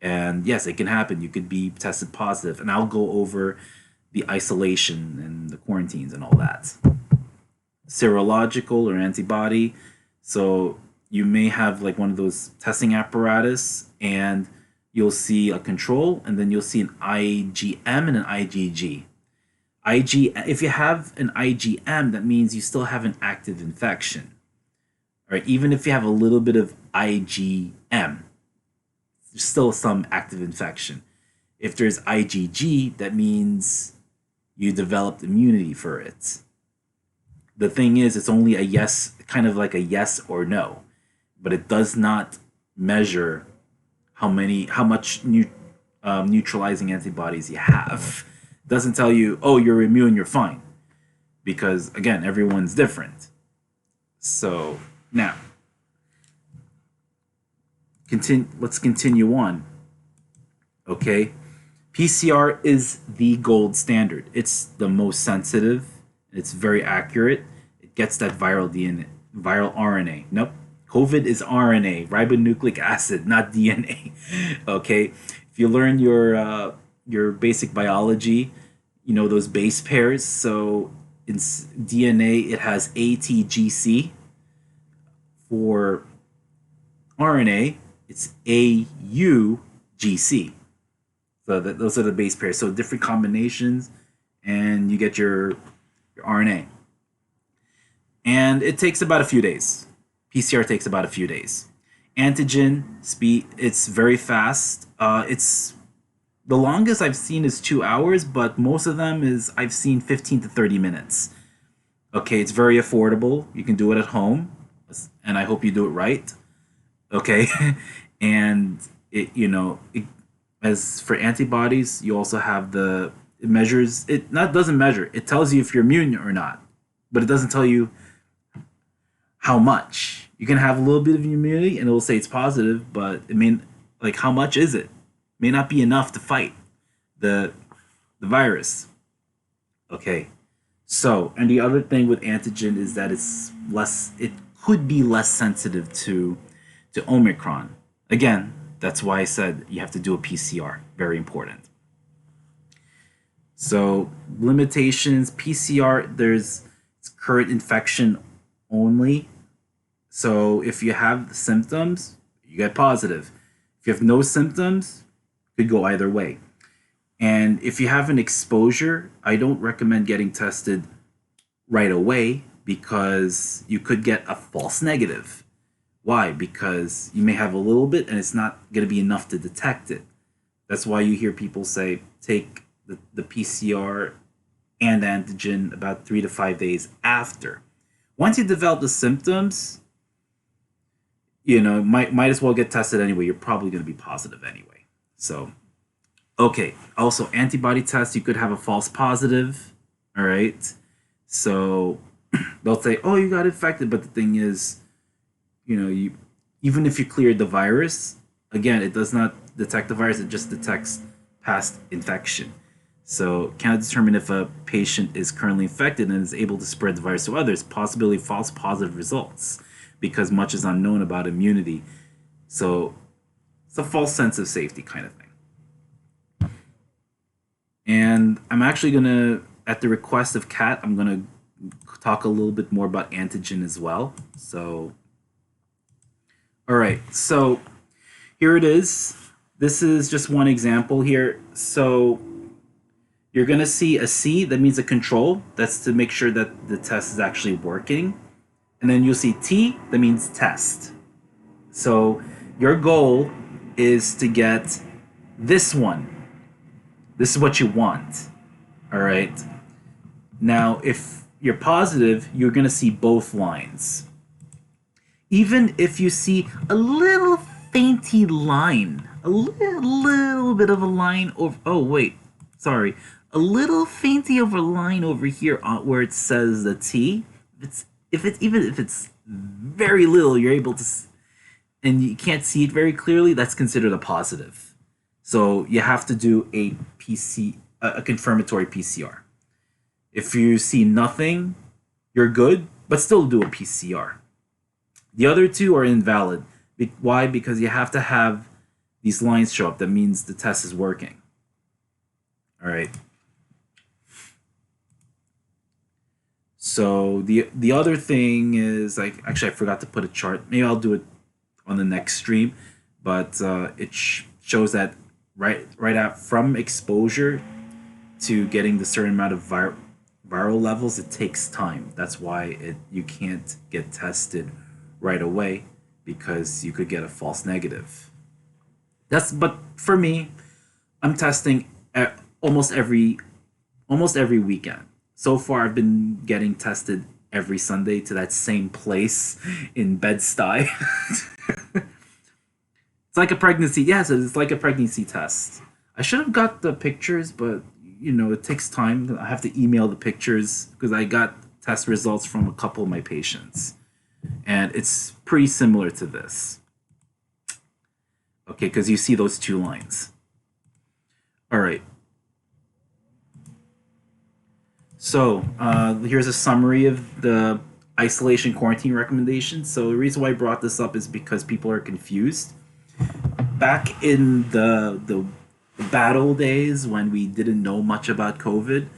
And yes, it can happen. You could be tested positive. And I'll go over the isolation and the quarantines and all that. Serological or antibody. So you may have like one of those testing apparatus and you'll see a control and then you'll see an IgM and an IgG. If you have an IgM, that means you still have an active infection. All right, even if you have a little bit of IgM, there's still some active infection. If there's IgG, that means you developed immunity for it. The thing is, it's only a yes, kind of like a yes or no, but it does not measure how much neutralizing antibodies you have. It doesn't tell you, oh, you're immune, you're fine, because again, everyone's different. So now, let's continue on. Okay, PCR is the gold standard. It's the most sensitive. It's very accurate. It gets that viral DNA, viral RNA. Nope. COVID is RNA, ribonucleic acid, not DNA. Okay, if you learn your basic biology, you know those base pairs. So in DNA, it has ATGC. For RNA, it's AUGC. So those are the base pairs. So different combinations, and you get your RNA. And it takes about a few days. PCR takes about a few days. Antigen speed, it's very fast. It's the longest I've seen is 2 hours, but most of them is I've seen 15 to 30 minutes. Okay, it's very affordable. You can do it at home, and I hope you do it right. Okay, and as for antibodies, you also have it measures it not doesn't measure. It tells you if you're immune or not, but it doesn't tell you how much. You can have a little bit of immunity and it will say it's positive, but it may like how much is it? May not be enough to fight the virus. Okay. So, and the other thing with antigen is that it could be less sensitive to Omicron. Again, that's why I said you have to do a PCR. Very important. So, limitations PCR, there's current infection only. So, if you have symptoms, you get positive. If you have no symptoms, it could go either way. And if you have an exposure, I don't recommend getting tested right away because you could get a false negative. Why? Because you may have a little bit and it's not going to be enough to detect it. That's why you hear people say take the PCR and antigen about 3 to 5 days after. Once you develop the symptoms, might as well get tested anyway. You're probably going to be positive anyway. So, okay. Also, antibody tests, you could have a false positive. All right. So they'll say, "Oh, you got infected," but the thing is, you even if you cleared the virus, again, it does not detect the virus. It just detects past infection. So cannot determine if a patient is currently infected and is able to spread the virus to others. Possibility of false positive results because much is unknown about immunity. So it's a false sense of safety kind of thing. And I'm actually gonna, at the request of Kat, I'm gonna talk a little bit more about antigen as well. So, all right. So here it is. This is just one example here. So you're going to see a C, that means a control. That's to make sure that the test is actually working. And then you'll see T, that means test. So your goal is to get this one. This is what you want. All right. Now, if you're positive, you're going to see both lines. Even if you see a little fainty line, a little bit of a line over, oh, wait, sorry, a little fainty of a line over here where it says the T. Even if it's very little, you're able to, and you can't see it very clearly. That's considered a positive. So you have to do a confirmatory PCR. If you see nothing, you're good, but still do a PCR. The other two are invalid. Why? Because you have to have these lines show up. That means the test is working. All right. So the other thing is, like, actually I forgot to put a chart. Maybe I'll do it on the next stream, but it shows that right out from exposure to getting the certain amount of viral levels, it takes time. That's why you can't get tested right away because you could get a false negative. But for me, I'm testing almost every weekend. So far, I've been getting tested every Sunday to that same place in Bed-Stuy. It's like a pregnancy. Yes, it's like a pregnancy test. I should have got the pictures, but it takes time. I have to email the pictures because I got test results from a couple of my patients, and it's pretty similar to this. Okay, because you see those two lines. All right. So here's a summary of the isolation quarantine recommendations. So the reason why I brought this up is because people are confused. Back in the bad old days when we didn't know much about COVID,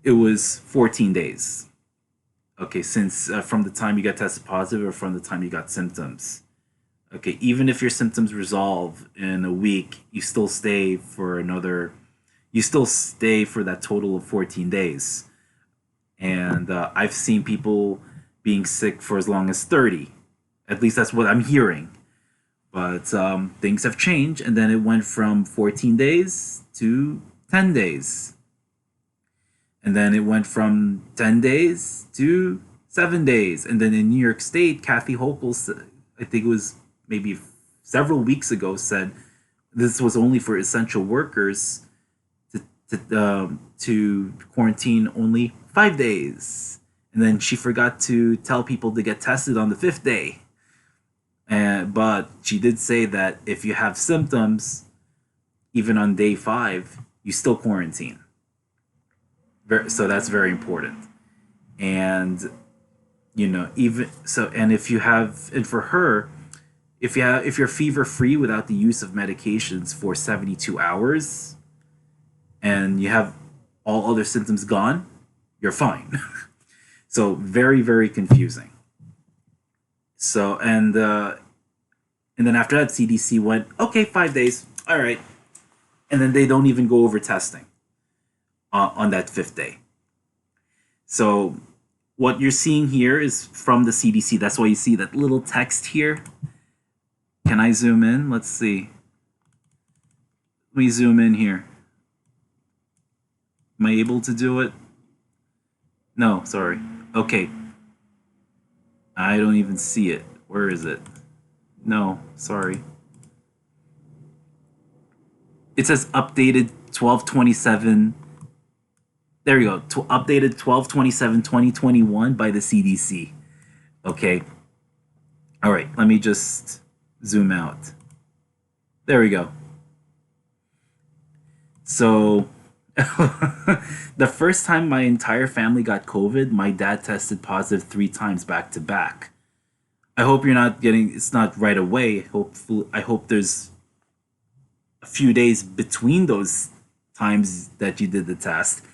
it was 14 days. Okay, since from the time you got tested positive or from the time you got symptoms. Okay, even if your symptoms resolve in a week, you still stay for that total of 14 days. And I've seen people being sick for as long as 30. At least that's what I'm hearing. But things have changed, and then it went from 14 days to 10 days. And then it went from 10 days to 7 days. And then in New York State, Kathy Hochul, I think it was maybe several weeks ago, said this was only for essential workers to quarantine only 5 days. And then she forgot to tell people to get tested on the 5th day. But she did say that if you have symptoms, even on day 5, you still quarantine. So that's very important. And even so, and if you have, and for her, if you're fever free without the use of medications for 72 hours and you have all other symptoms gone, you're fine. So very, very confusing. So and then after that, CDC went, okay, 5 days, all right, and then they don't even go over testing on that fifth day. So what you're seeing here is from the CDC. That's why you see that little text here. Can I zoom in? Let's see. Let me zoom in here. Am I able to do it? No, sorry. Okay. I don't even see it. Where is it? No, sorry. It says updated 12/27. There you go. Updated 12/27 2021 by the CDC. Okay. All right. Let me just zoom out. There we go. So, the first time my entire family got COVID, my dad tested positive 3 times back to back. I hope you're not getting it's not right away. Hopefully, I hope there's a few days between those times that you did the test.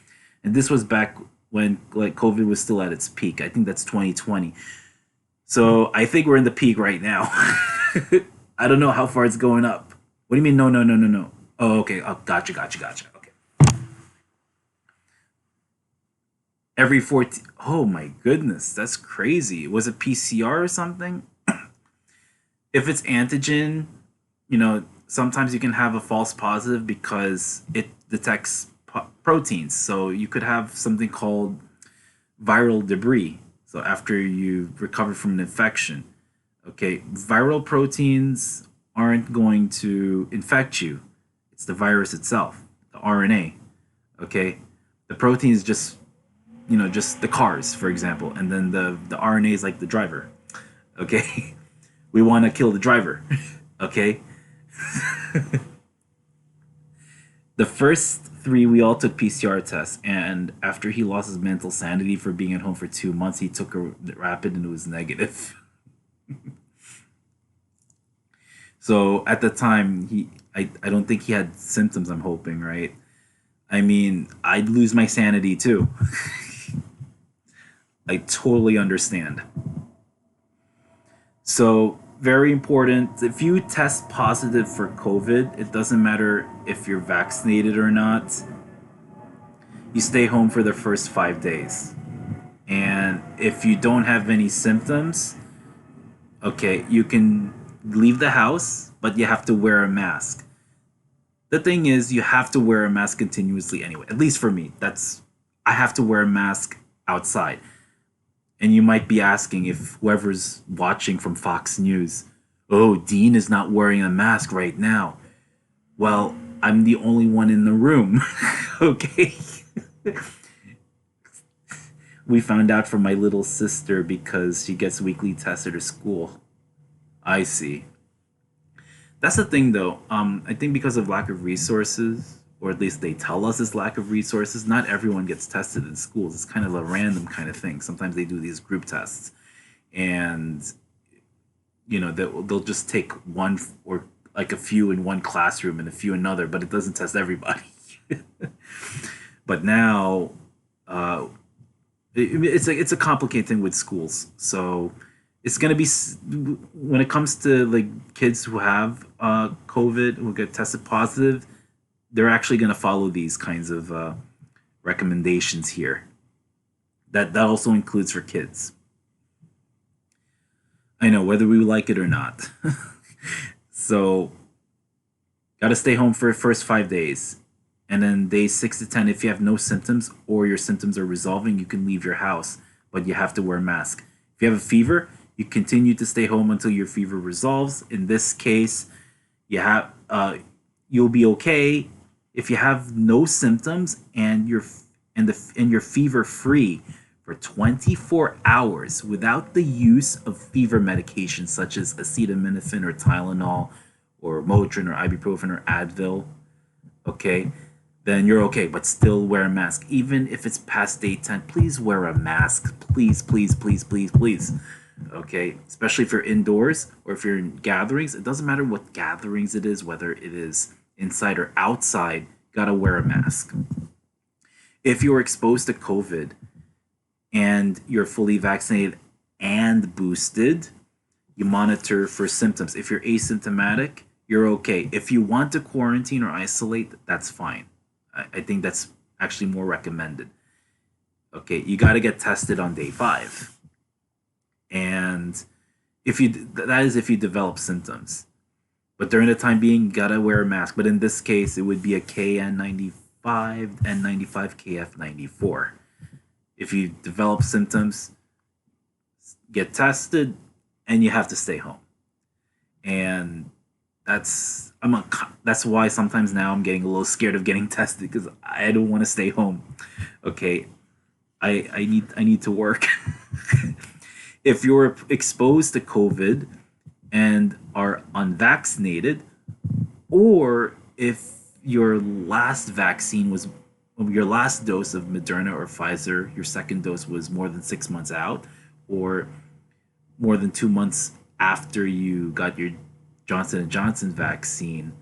And this was back when like COVID was still at its peak. I think that's 2020. So I think we're in the peak right now. I don't know how far it's going up. What do you mean? No, no, no, no, no. Oh, okay. Oh, gotcha, gotcha, gotcha. Okay. Every 14. Oh my goodness, that's crazy. Was it PCR or something? If it's antigen, sometimes you can have a false positive because it detects proteins. So you could have something called viral debris. So after you recover from an infection, okay, viral proteins aren't going to infect you. It's the virus itself, the RNA. Okay, the protein is just the cars, for example, and then the RNA is like the driver. Okay, we want to kill the driver. Okay, the first three we all took PCR tests, and after he lost his mental sanity for being at home for 2 months, he took a rapid and it was negative. So at the time, I don't think he had symptoms. I'm hoping, right? I mean, I'd lose my sanity too. I totally understand. So, very important. If you test positive for COVID, it doesn't matter if you're vaccinated or not. You stay home for the first 5 days. And if you don't have any symptoms, okay, you can leave the house, but you have to wear a mask. The thing is, you have to wear a mask continuously anyway. At least for me, I have to wear a mask outside. And you might be asking if whoever's watching from Fox News, oh, Dean is not wearing a mask right now. Well, I'm the only one in the room. Okay. We found out from my little sister because she gets weekly tests at her school. I see. That's the thing, though. I think because of lack of resources, or at least they tell us it's lack of resources, not everyone gets tested in schools. It's kind of a random kind of thing. Sometimes they do these group tests, and they'll just take one or like a few in one classroom and a few in another, but it doesn't test everybody. But now, it's a complicated thing with schools. So it's gonna be when it comes to like kids who have COVID who get tested positive, they're actually gonna follow these kinds of recommendations here. That also includes for kids. I know whether we like it or not. So gotta stay home for the first 5 days. And then day 6 to 10, if you have no symptoms or your symptoms are resolving, you can leave your house, but you have to wear a mask. If you have a fever, you continue to stay home until your fever resolves. In this case, you'll be okay if you have no symptoms and you're fever free for 24 hours without the use of fever medications such as acetaminophen or Tylenol or Motrin or ibuprofen or Advil. Okay, then you're okay. But still wear a mask, even if it's past daytime. Please wear a mask. Please, please, please, please, please. Okay, especially if you're indoors or if you're in gatherings. It doesn't matter what gatherings it is, whether it is inside or outside. Gotta wear a mask. If you're exposed to COVID and you're fully vaccinated and boosted, you monitor for symptoms. If you're asymptomatic, you're okay. If you want to quarantine or isolate, that's fine. I think that's actually more recommended. Okay, you got to get tested on day 5, and if you that is if you develop symptoms. But during the time being, you gotta wear a mask. But in this case, it would be a KN95, N95, KF94. If you develop symptoms, get tested, and you have to stay home. And that's why sometimes now I'm getting a little scared of getting tested because I don't want to stay home. Okay, I need to work. If you're exposed to COVID and are unvaccinated, or if your last dose of Moderna or Pfizer, your second dose was more than 6 months out, or more than 2 months after you got your Johnson and Johnson vaccine.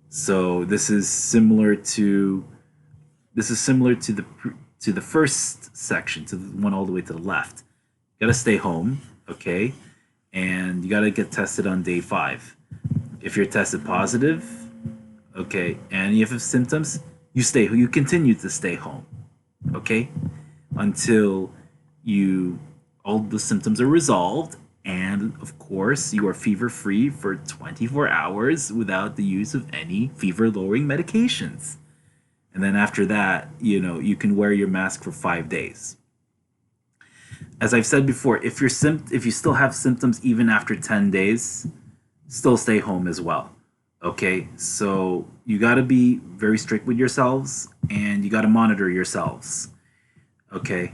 So this is similar to the first section, to the one all the way to the left. You gotta stay home, okay, and you gotta get tested on day 5. If you're tested positive, okay, and you have symptoms, you continue to stay home, okay, until you all the symptoms are resolved, and of course you are fever free for 24 hours without the use of any fever lowering medications. And then after that, you can wear your mask for 5 days. As I've said before, if you still have symptoms even after 10 days, still stay home as well. Okay? So you got to be very strict with yourselves, and you got to monitor yourselves. Okay?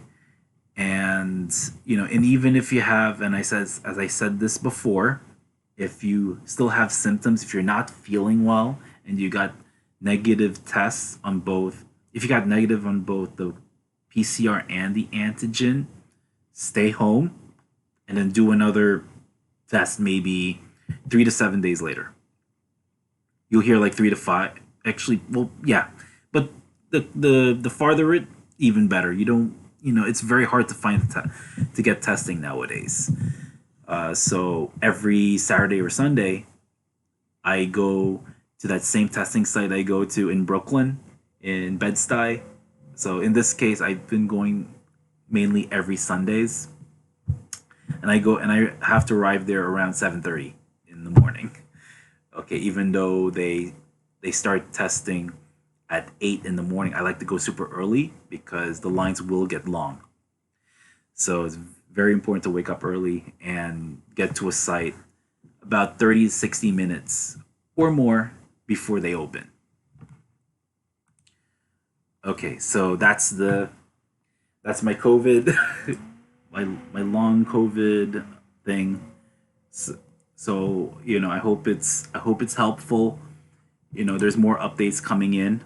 And even if you have, and as I said this before, if you still have symptoms, if you're not feeling well and you got negative tests on both, if you got negative on both the PCR and the antigen, stay home and then do another test maybe 3 to 7 days later. You'll hear like 3 to 5. Actually, well, yeah, but the farther it, even better. You don't, it's very hard to to get testing nowadays. So every Saturday or Sunday, I go to that same testing site I go to in Brooklyn, in Bed-Stuy. So in this case, I've been going mainly every Sundays, and I have to arrive there around 7:30 in the morning. Okay, even though they start testing at 8 in the morning, I like to go super early because the lines will get long. So it's very important to wake up early and get to a site about 30 to 60 minutes or more before they open. Okay, so that's my COVID, my long COVID thing. So I hope it's helpful. There's more updates coming in.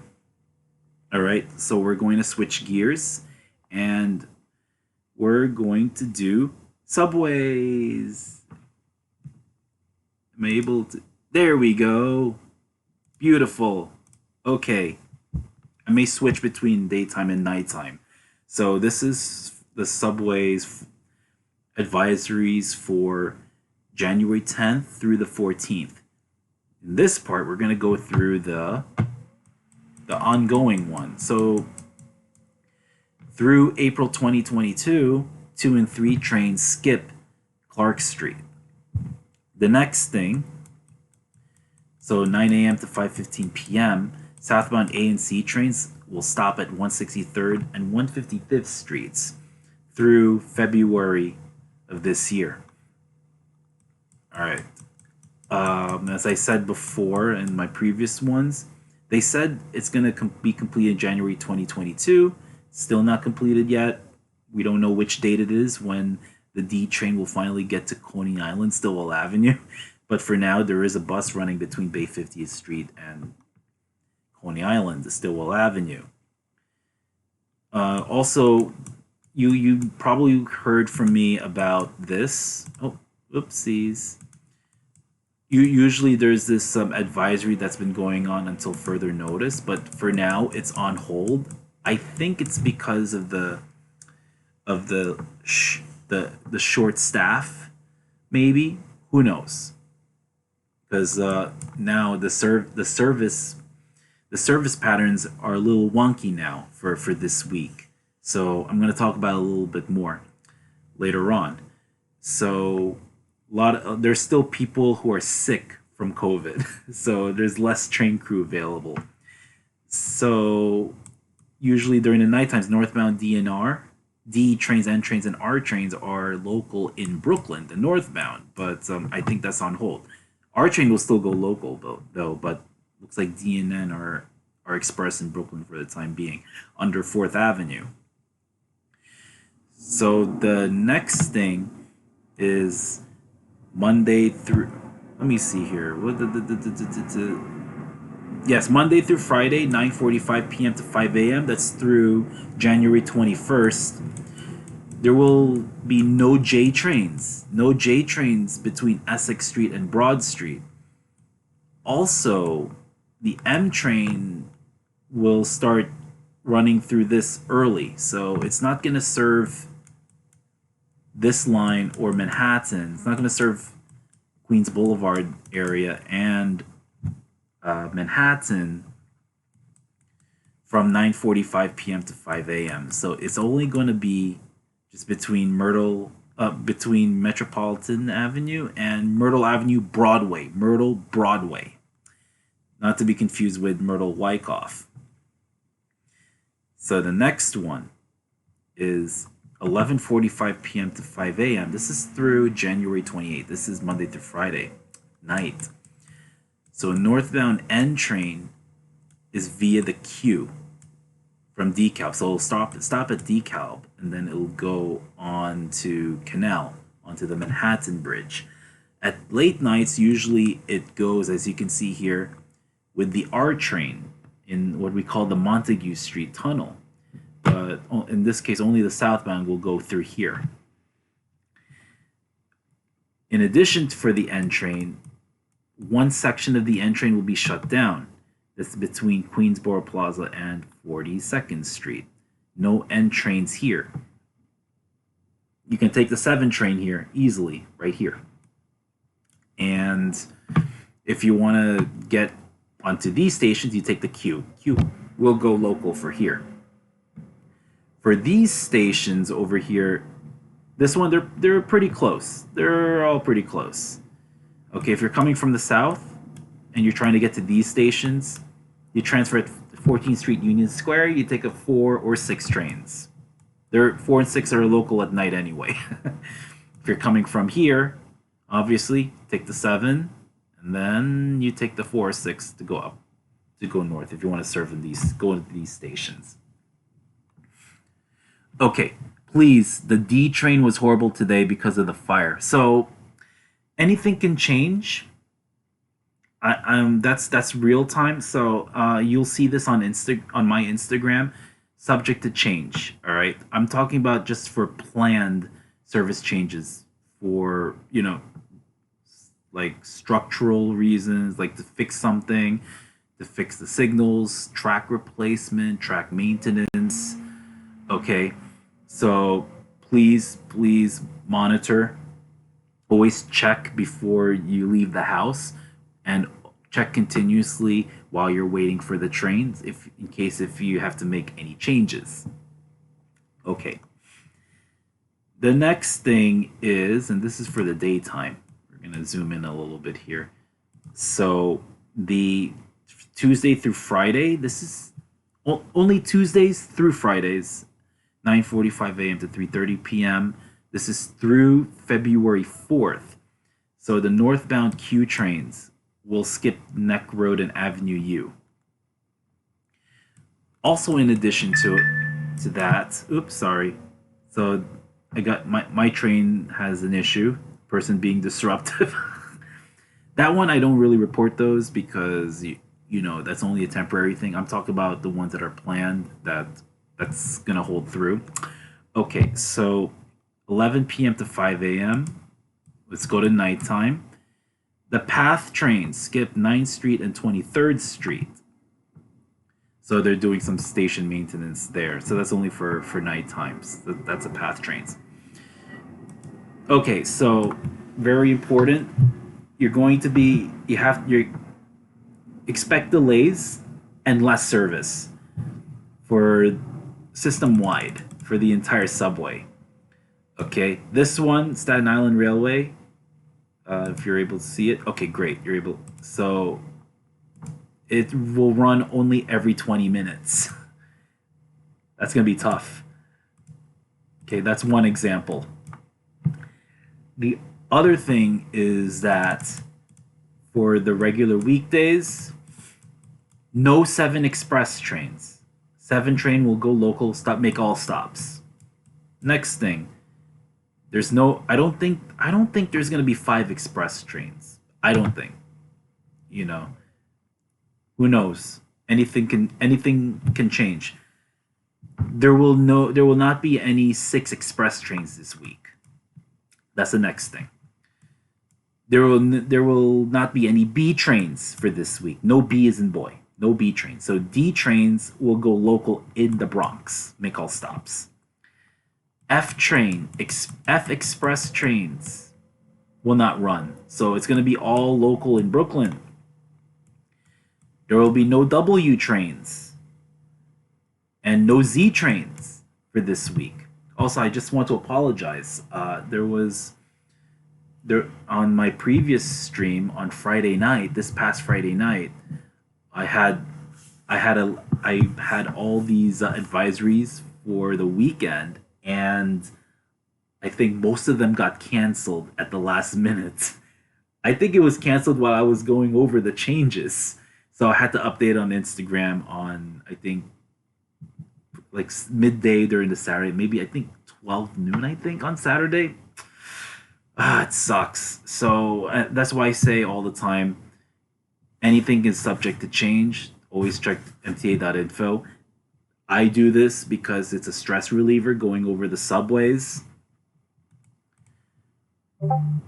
All right, so we're going to switch gears, and we're going to do subways. Am I able to? There we go. Beautiful. Okay. I may switch between daytime and nighttime. So this is the subways advisories for January 10th through the 14th. In this part, we're going to go through the ongoing one. So through April 2022, 2 and 3 trains skip Clark Street. The next thing, so 9 a.m. to 5:15 p.m., southbound A and C trains will stop at 163rd and 155th Streets through February of this year. All right. As I said before in my previous ones, they said it's going to be completed in January 2022. Still not completed yet. We don't know which date it is when the D train will finally get to Coney Island, Stillwell Avenue. But for now, there is a bus running between Bay 50th Street and Coney Island, the Stillwell Avenue. Also, you probably heard from me about this. Oh, oopsies. Usually there's this advisory that's been going on until further notice, but for now it's on hold. I think it's because of the short staff, maybe. Who knows? Because now the service patterns are a little wonky now for this week. So I'm going to talk about it a little bit more later on. So there's still people who are sick from COVID, so there's less train crew available. So usually during the night times, northbound DNR, D trains, N trains, and R trains are local in Brooklyn, the northbound, but I think that's on hold. R train will still go local though, but looks like D and N are express in Brooklyn for the time being under Fourth Avenue. So the next thing is Monday through. Let me see here. Yes, Monday through Friday, 9:45 p.m. to 5 a.m. That's through January 21st. There will be no J trains. No J trains between Essex Street and Broad Street. Also, the M train will start running through this early, so it's not going to serve this line or Manhattan. It's not going to serve Queens Boulevard area and Manhattan from 9:45 p.m. to 5 a.m. So it's only going to be just between between Metropolitan Avenue and Myrtle Avenue Broadway. Myrtle Broadway, not to be confused with Myrtle Wyckoff. So the next one is 11:45 p.m. to 5 a.m. This is through January 28th. This is Monday through Friday night. So northbound N train is via the Q from DeKalb. So it'll stop at DeKalb, and then it'll go on to Canal, onto the Manhattan Bridge. At late nights, usually it goes, as you can see here, with the R train in what we call the Montague Street Tunnel. But in this case, only the southbound will go through here. In addition for the N train, one section of the N train will be shut down. That's between Queensboro Plaza and 42nd Street. No N trains here. You can take the 7 train here easily, right here. And if you want to get onto these stations, you take the Q. Q will go local for here. For these stations over here, this one, they're pretty close. They're all pretty close. Okay, if you're coming from the south and you're trying to get to these stations, you transfer at 14th Street Union Square, you take a 4 or 6 trains. They're 4 and 6 are local at night anyway. If you're coming from here, obviously, take the 7, and then you take the 4 or 6 to go up, to go north if you want to go into these stations. Okay, please, the D train was horrible today because of the fire. So anything can change. That's real time. So you'll see this on my Instagram, subject to change. All right, I'm talking about just for planned service changes for like structural reasons, like to fix something, to fix the signals, track replacement, track maintenance. Okay, so please monitor. Always check before you leave the house, and check continuously while you're waiting for the trains in case you have to make any changes. Okay. The next thing is, and this is for the daytime. We're going to zoom in a little bit here. So the Tuesday through Friday, this is only Tuesdays through Fridays, 9:45 a.m. to 3:30 p.m. This is through February 4th. So the northbound Q trains will skip Neck Road and Avenue U. Also, in addition to that, oops, sorry. So I got my train has an issue, person being disruptive. That one I don't really report those because that's only a temporary thing. I'm talking about the ones that are planned that's gonna hold through. Okay, so 11 p.m. to 5 a.m. Let's go to nighttime. The PATH trains skip 9th Street and 23rd Street. So they're doing some station maintenance there. So that's only for night times. That's a PATH trains. Okay, so very important. You're going to be you expect delays and less service for system wide for the entire subway. Okay, this one, Staten Island Railway. If you're able to see it, okay, great. You're able. So it will run only every 20 minutes. That's gonna be tough. Okay, that's one example. The other thing is that for the regular weekdays, no 7 express trains. 7 train will go local, make all stops. Next thing, there's no I don't think there's going to be 5 express trains. I don't think. You know, who knows? Anything can change. There will not be any 6 express trains this week. That's the next thing. There will not be any B trains for this week. No B is in boy. No B trains. So D trains will go local in the Bronx. Make all stops. F express trains will not run. So it's going to be all local in Brooklyn. There will be no W trains and no Z trains for this week. Also, I just want to apologize. There on my previous stream on Friday night, this past Friday night, I had I had all these advisories for the weekend, and I think most of them got canceled at the last minute. I think it was canceled while I was going over the changes, so I had to update on Instagram on, I think, like midday during the Saturday, maybe I think 12 noon. I think on Saturday. It sucks. So that's why I say all the time, anything is subject to change. Always check mta.info. I do this because it's a stress reliever going over the subways,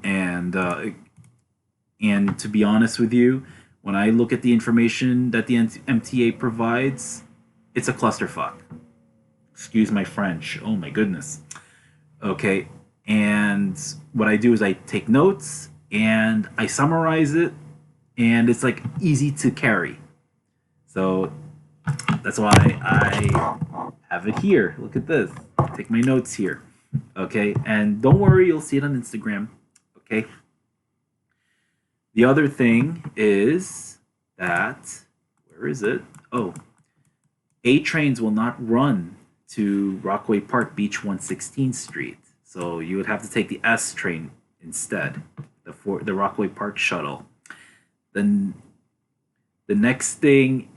and to be honest with you, when I look at the information that the MTA provides, it's a clusterfuck. Excuse my French. Oh my goodness. Okay, and what I do is I take notes and I summarize it, and it's like easy to carry. So that's why I have it here. Look at this. Take my notes here. Okay, and don't worry, you'll see it on Instagram. Okay. The other thing is that, where is it? Oh, A trains will not run to Rockaway Park Beach 116th Street. So you would have to take the S train instead, the Rockaway Park shuttle. Then the next thing,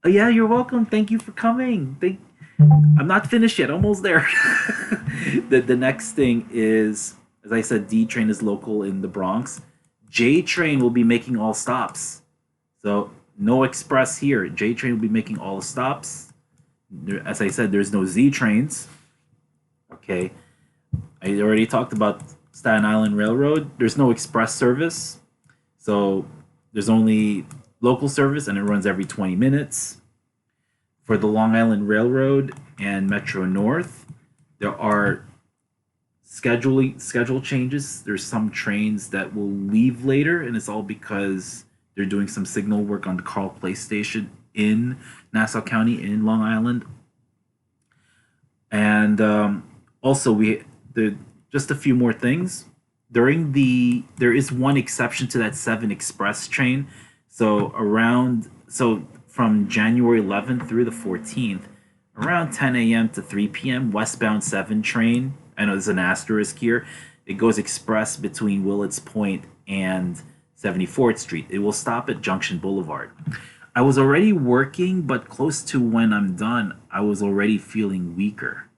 oh yeah, you're welcome. Thank you for coming. I'm not finished yet. Almost there. The next thing is, as I said, D train is local in the Bronx. J train will be making all stops. So no express here. J train will be making all the stops. As I said, there's no Z trains. Okay. I already talked about Staten Island Railroad. There's no express service. So there's only local service, and it runs every 20 minutes. For the Long Island Railroad and Metro North, there are schedule changes. There's some trains that will leave later, and it's all because they're doing some signal work on the Carl Place station in Nassau County in Long Island. And also, just a few more things. There is one exception to that 7 express train. So from January 11th through the 14th, around 10 a.m. to 3 p.m., westbound 7 train. I know there's an asterisk here. It goes express between Willets Point and 74th Street. It will stop at Junction Boulevard. I was already working, but close to when I'm done, I was already feeling weaker.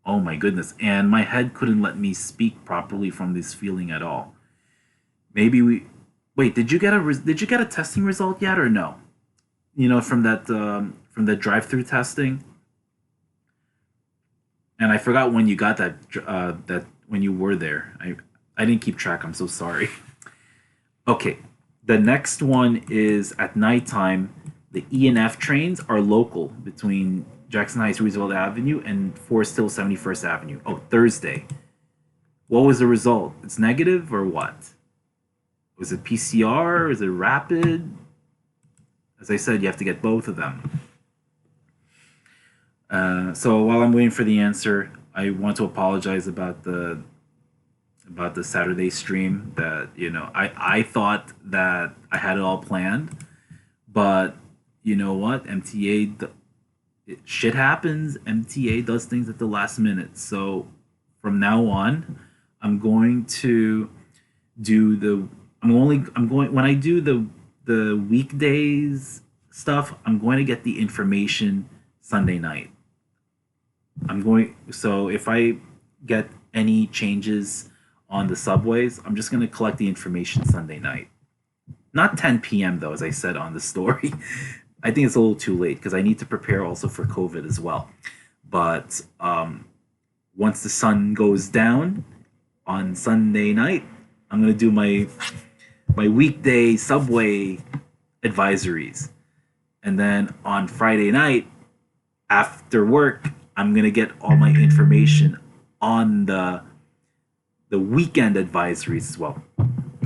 Oh my goodness. And my head couldn't let me speak properly from this feeling at all. Maybe Wait, did you get a testing result yet or no? From that drive-through testing. And I forgot when you got that when you were there. I didn't keep track. I'm so sorry. Okay, the next one is at nighttime. The E and F trains are local between Jackson Heights, Roosevelt Avenue, and Forest Hill, 71st Avenue. Oh, Thursday. What was the result? It's negative or what? Was it PCR? Is it rapid? As I said, you have to get both of them. So while I'm waiting for the answer, I want to apologize about the Saturday stream. That I thought that I had it all planned, but you know what? Shit happens. MTA does things at the last minute. So from now on, I'm going to do the. I'm going when I do the weekdays stuff. I'm going to get the information Sunday night. So if I get any changes on the subways, I'm just going to collect the information Sunday night. Not 10 p.m. though, as I said on the story. I think it's a little too late because I need to prepare also for COVID as well. But once the sun goes down on Sunday night, I'm going to do my weekday subway advisories. And then on Friday night, after work, I'm gonna get all my information on the weekend advisories as well.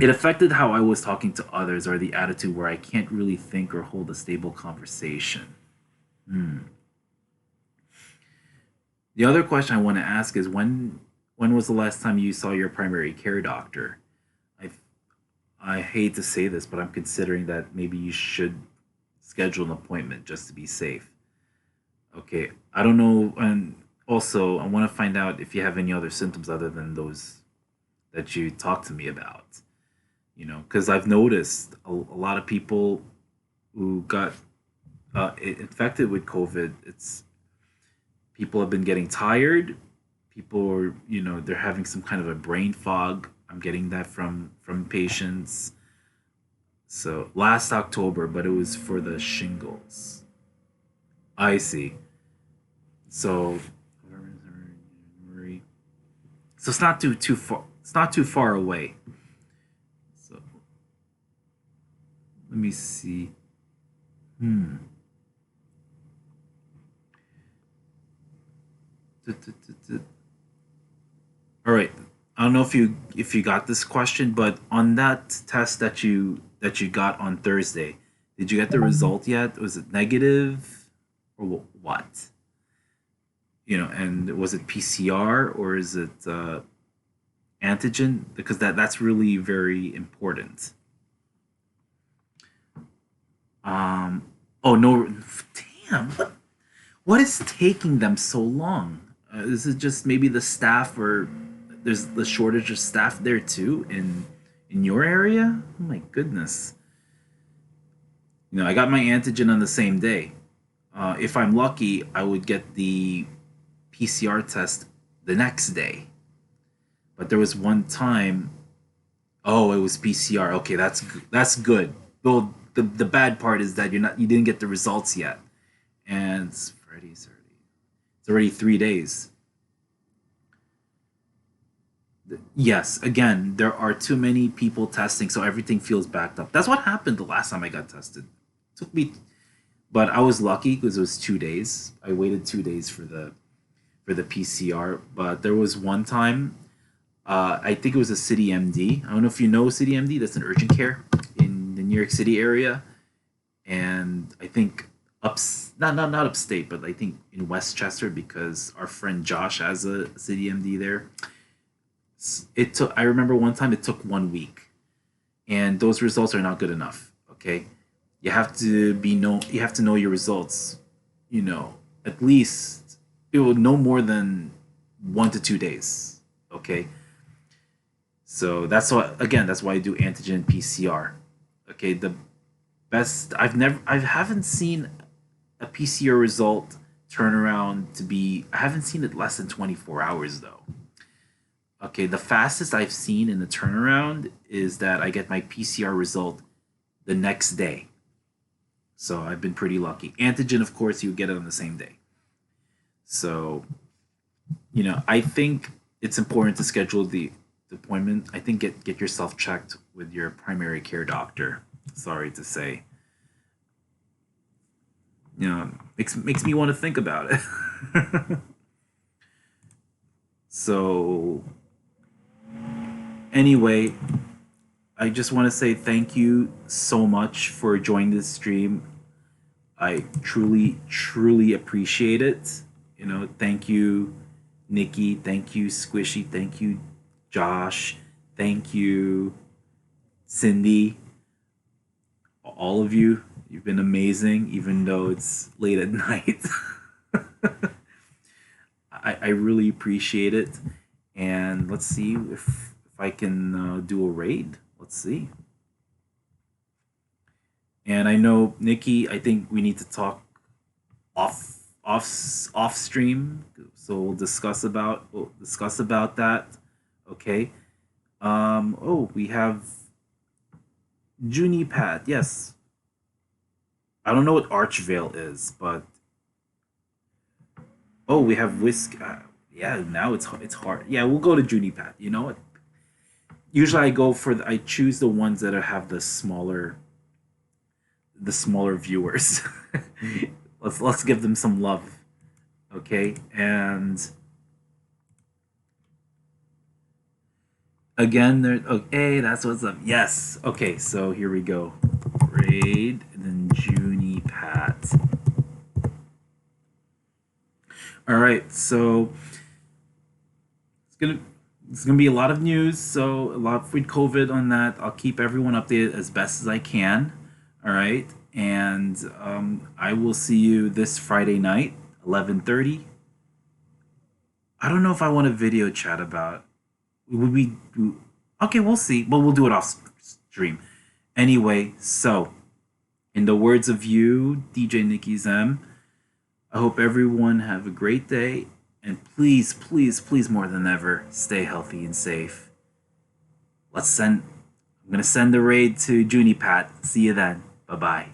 It affected how I was talking to others or the attitude where I can't really think or hold a stable conversation. Hmm. The other question I want to ask is when was the last time you saw your primary care doctor? I I hate to say this, but I'm considering that maybe you should schedule an appointment just to be safe. Okay, I don't know, and also I want to find out if you have any other symptoms other than those that you talked to me about. Because I've noticed a lot of people who got infected with COVID. It's People have been getting tired. People are, they're having some kind of a brain fog. I'm getting that from patients. So last October, but it was for the shingles. I see. So so it's not too far. It's not too far away. So let me see. Hmm. All right. I don't know if you got this question, but on that test that you got on Thursday, did you get the result yet? Was it negative or what? And was it PCR or is it antigen? Because that's really very important. Oh no! Damn! What is taking them so long? Is it just maybe the staff, or there's the shortage of staff there too in your area? Oh my goodness! I got my antigen on the same day. If I'm lucky, I would get the PCR test the next day. But there was one time. Oh, it was PCR. Okay, that's good. Well, the bad part is that you didn't get the results yet, and it's already 3 days. Yes, again, there are too many people testing, so everything feels backed up. That's what happened the last time I got tested. Took me, but I was lucky because it was 2 days. I waited 2 days for the PCR, but there was one time. I think it was a City MD. I don't know if you know City MD. That's an urgent care in the New York City area, and I think not upstate, but I think in Westchester because our friend Josh has a City MD there. It took. I remember one time it took 1 week, and those results are not good enough. Okay, you have to know your results. At least it will no more than 1 to 2 days. Okay, so that's why I do antigen PCR. Okay, the best I haven't seen a PCR result turn around to be. I haven't seen it less than 24 hours though. Okay, the fastest I've seen in the turnaround is that I get my PCR result the next day. So I've been pretty lucky. Antigen, of course, you get it on the same day. So, I think it's important to schedule the appointment. I think get yourself checked with your primary care doctor. Sorry to say. Makes me want to think about it. So, anyway, I just want to say thank you so much for joining this stream. I truly, truly appreciate it. Thank you, Nikki. Thank you, Squishy. Thank you, Josh. Thank you, Cindy. All of you. You've been amazing, even though it's late at night. I really appreciate it. And let's see if I can do a raid. Let's see. And I know Nikki, I think we need to talk off stream, so we'll discuss about that. Okay. Oh, we have Junipat. Yes. I don't know what Archvale is, but oh, we have Whisk. Yeah, now it's hard. Yeah, we'll go to Junipat. You know what? Usually I choose the ones that have the smaller viewers. Let's give them some love, okay? And again, there. Okay, that's what's up. Yes. Okay, so here we go. Raid and then Junie Pat. All right, so it's gonna be a lot of news. So a lot with COVID on that. I'll keep everyone updated as best as I can. All right, and I will see you this Friday night, 11:30. I don't know if I want a video chat about. Would we do? Okay, we'll see. But we'll do it off stream. Anyway, so in the words of you, DJ Nikki Zem, I hope everyone have a great day, and please, please, please, more than ever, stay healthy and safe. I'm gonna send the raid to Junipat. See you then. Bye bye.